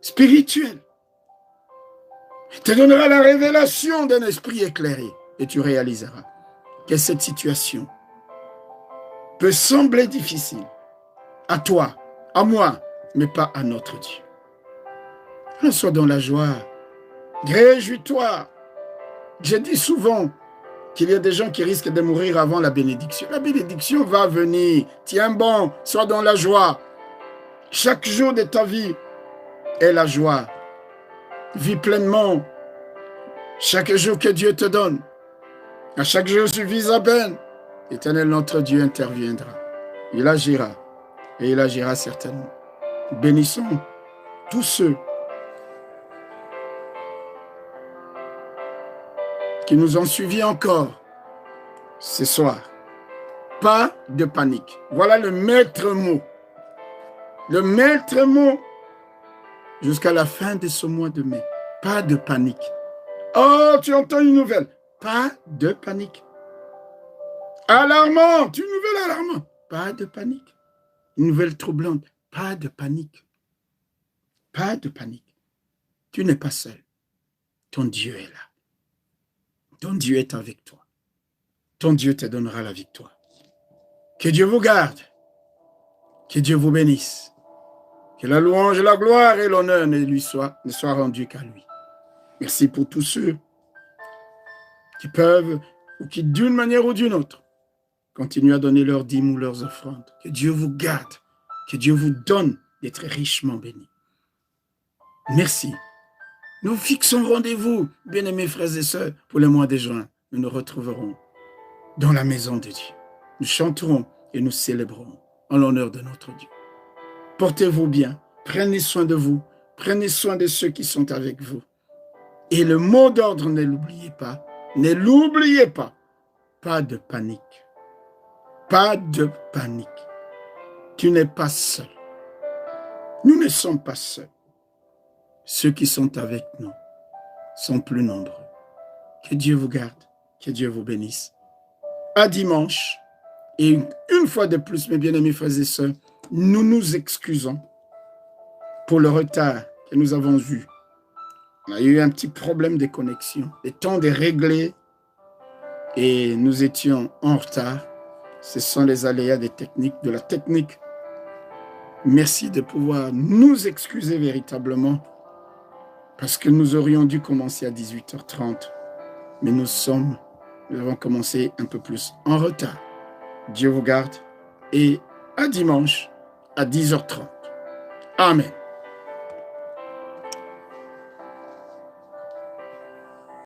Spirituel. Il te donnera la révélation d'un esprit éclairé et tu réaliseras que cette situation peut sembler difficile à toi, à moi, mais pas à notre Dieu. Sois dans la joie, réjouis-toi. Je dis souvent qu'il y a des gens qui risquent de mourir avant la bénédiction. La bénédiction va venir. Tiens bon, sois dans la joie. Chaque jour de ta vie est la joie. Vis pleinement. Chaque jour que Dieu te donne, à chaque jour suffit sa peine. Éternel, notre Dieu interviendra. Il agira. Et il agira certainement. Bénissons tous ceux qui nous ont suivis encore ce soir. Pas de panique. Voilà le maître mot. Le maître mot jusqu'à la fin de ce mois de mai. Pas de panique. Oh, tu entends une nouvelle. Pas de panique. Alarmante, une nouvelle alarmante. Pas de panique. Une nouvelle troublante. Pas de panique. Pas de panique. Tu n'es pas seul. Ton Dieu est là. Ton Dieu est avec toi. Ton Dieu te donnera la victoire. Que Dieu vous garde. Que Dieu vous bénisse. Que la louange, la gloire et l'honneur ne soient rendus qu'à lui. Merci pour tous ceux qui peuvent, ou qui d'une manière ou d'une autre, continuent à donner leurs dîmes ou leurs offrandes. Que Dieu vous garde. Que Dieu vous donne d'être richement bénis. Merci. Nous fixons rendez-vous, bien-aimés frères et sœurs, pour le mois de juin. Nous nous retrouverons dans la maison de Dieu. Nous chanterons et nous célébrerons en l'honneur de notre Dieu. Portez-vous bien, prenez soin de vous, prenez soin de ceux qui sont avec vous. Et le mot d'ordre, ne l'oubliez pas, pas de panique. Pas de panique. Tu n'es pas seul. Nous ne sommes pas seuls. Ceux qui sont avec nous sont plus nombreux. Que Dieu vous garde, que Dieu vous bénisse. À dimanche, et une fois de plus, mes bien-aimés frères et sœurs, nous nous excusons pour le retard que nous avons eu. On a eu un petit problème de connexion. Le temps de régler et nous étions en retard. Ce sont les aléas des techniques, de la technique. Merci de pouvoir nous excuser véritablement parce que nous aurions dû commencer à 18h30. Mais nous avons commencé un peu plus en retard. Dieu vous garde et à dimanche à 10h30. Amen.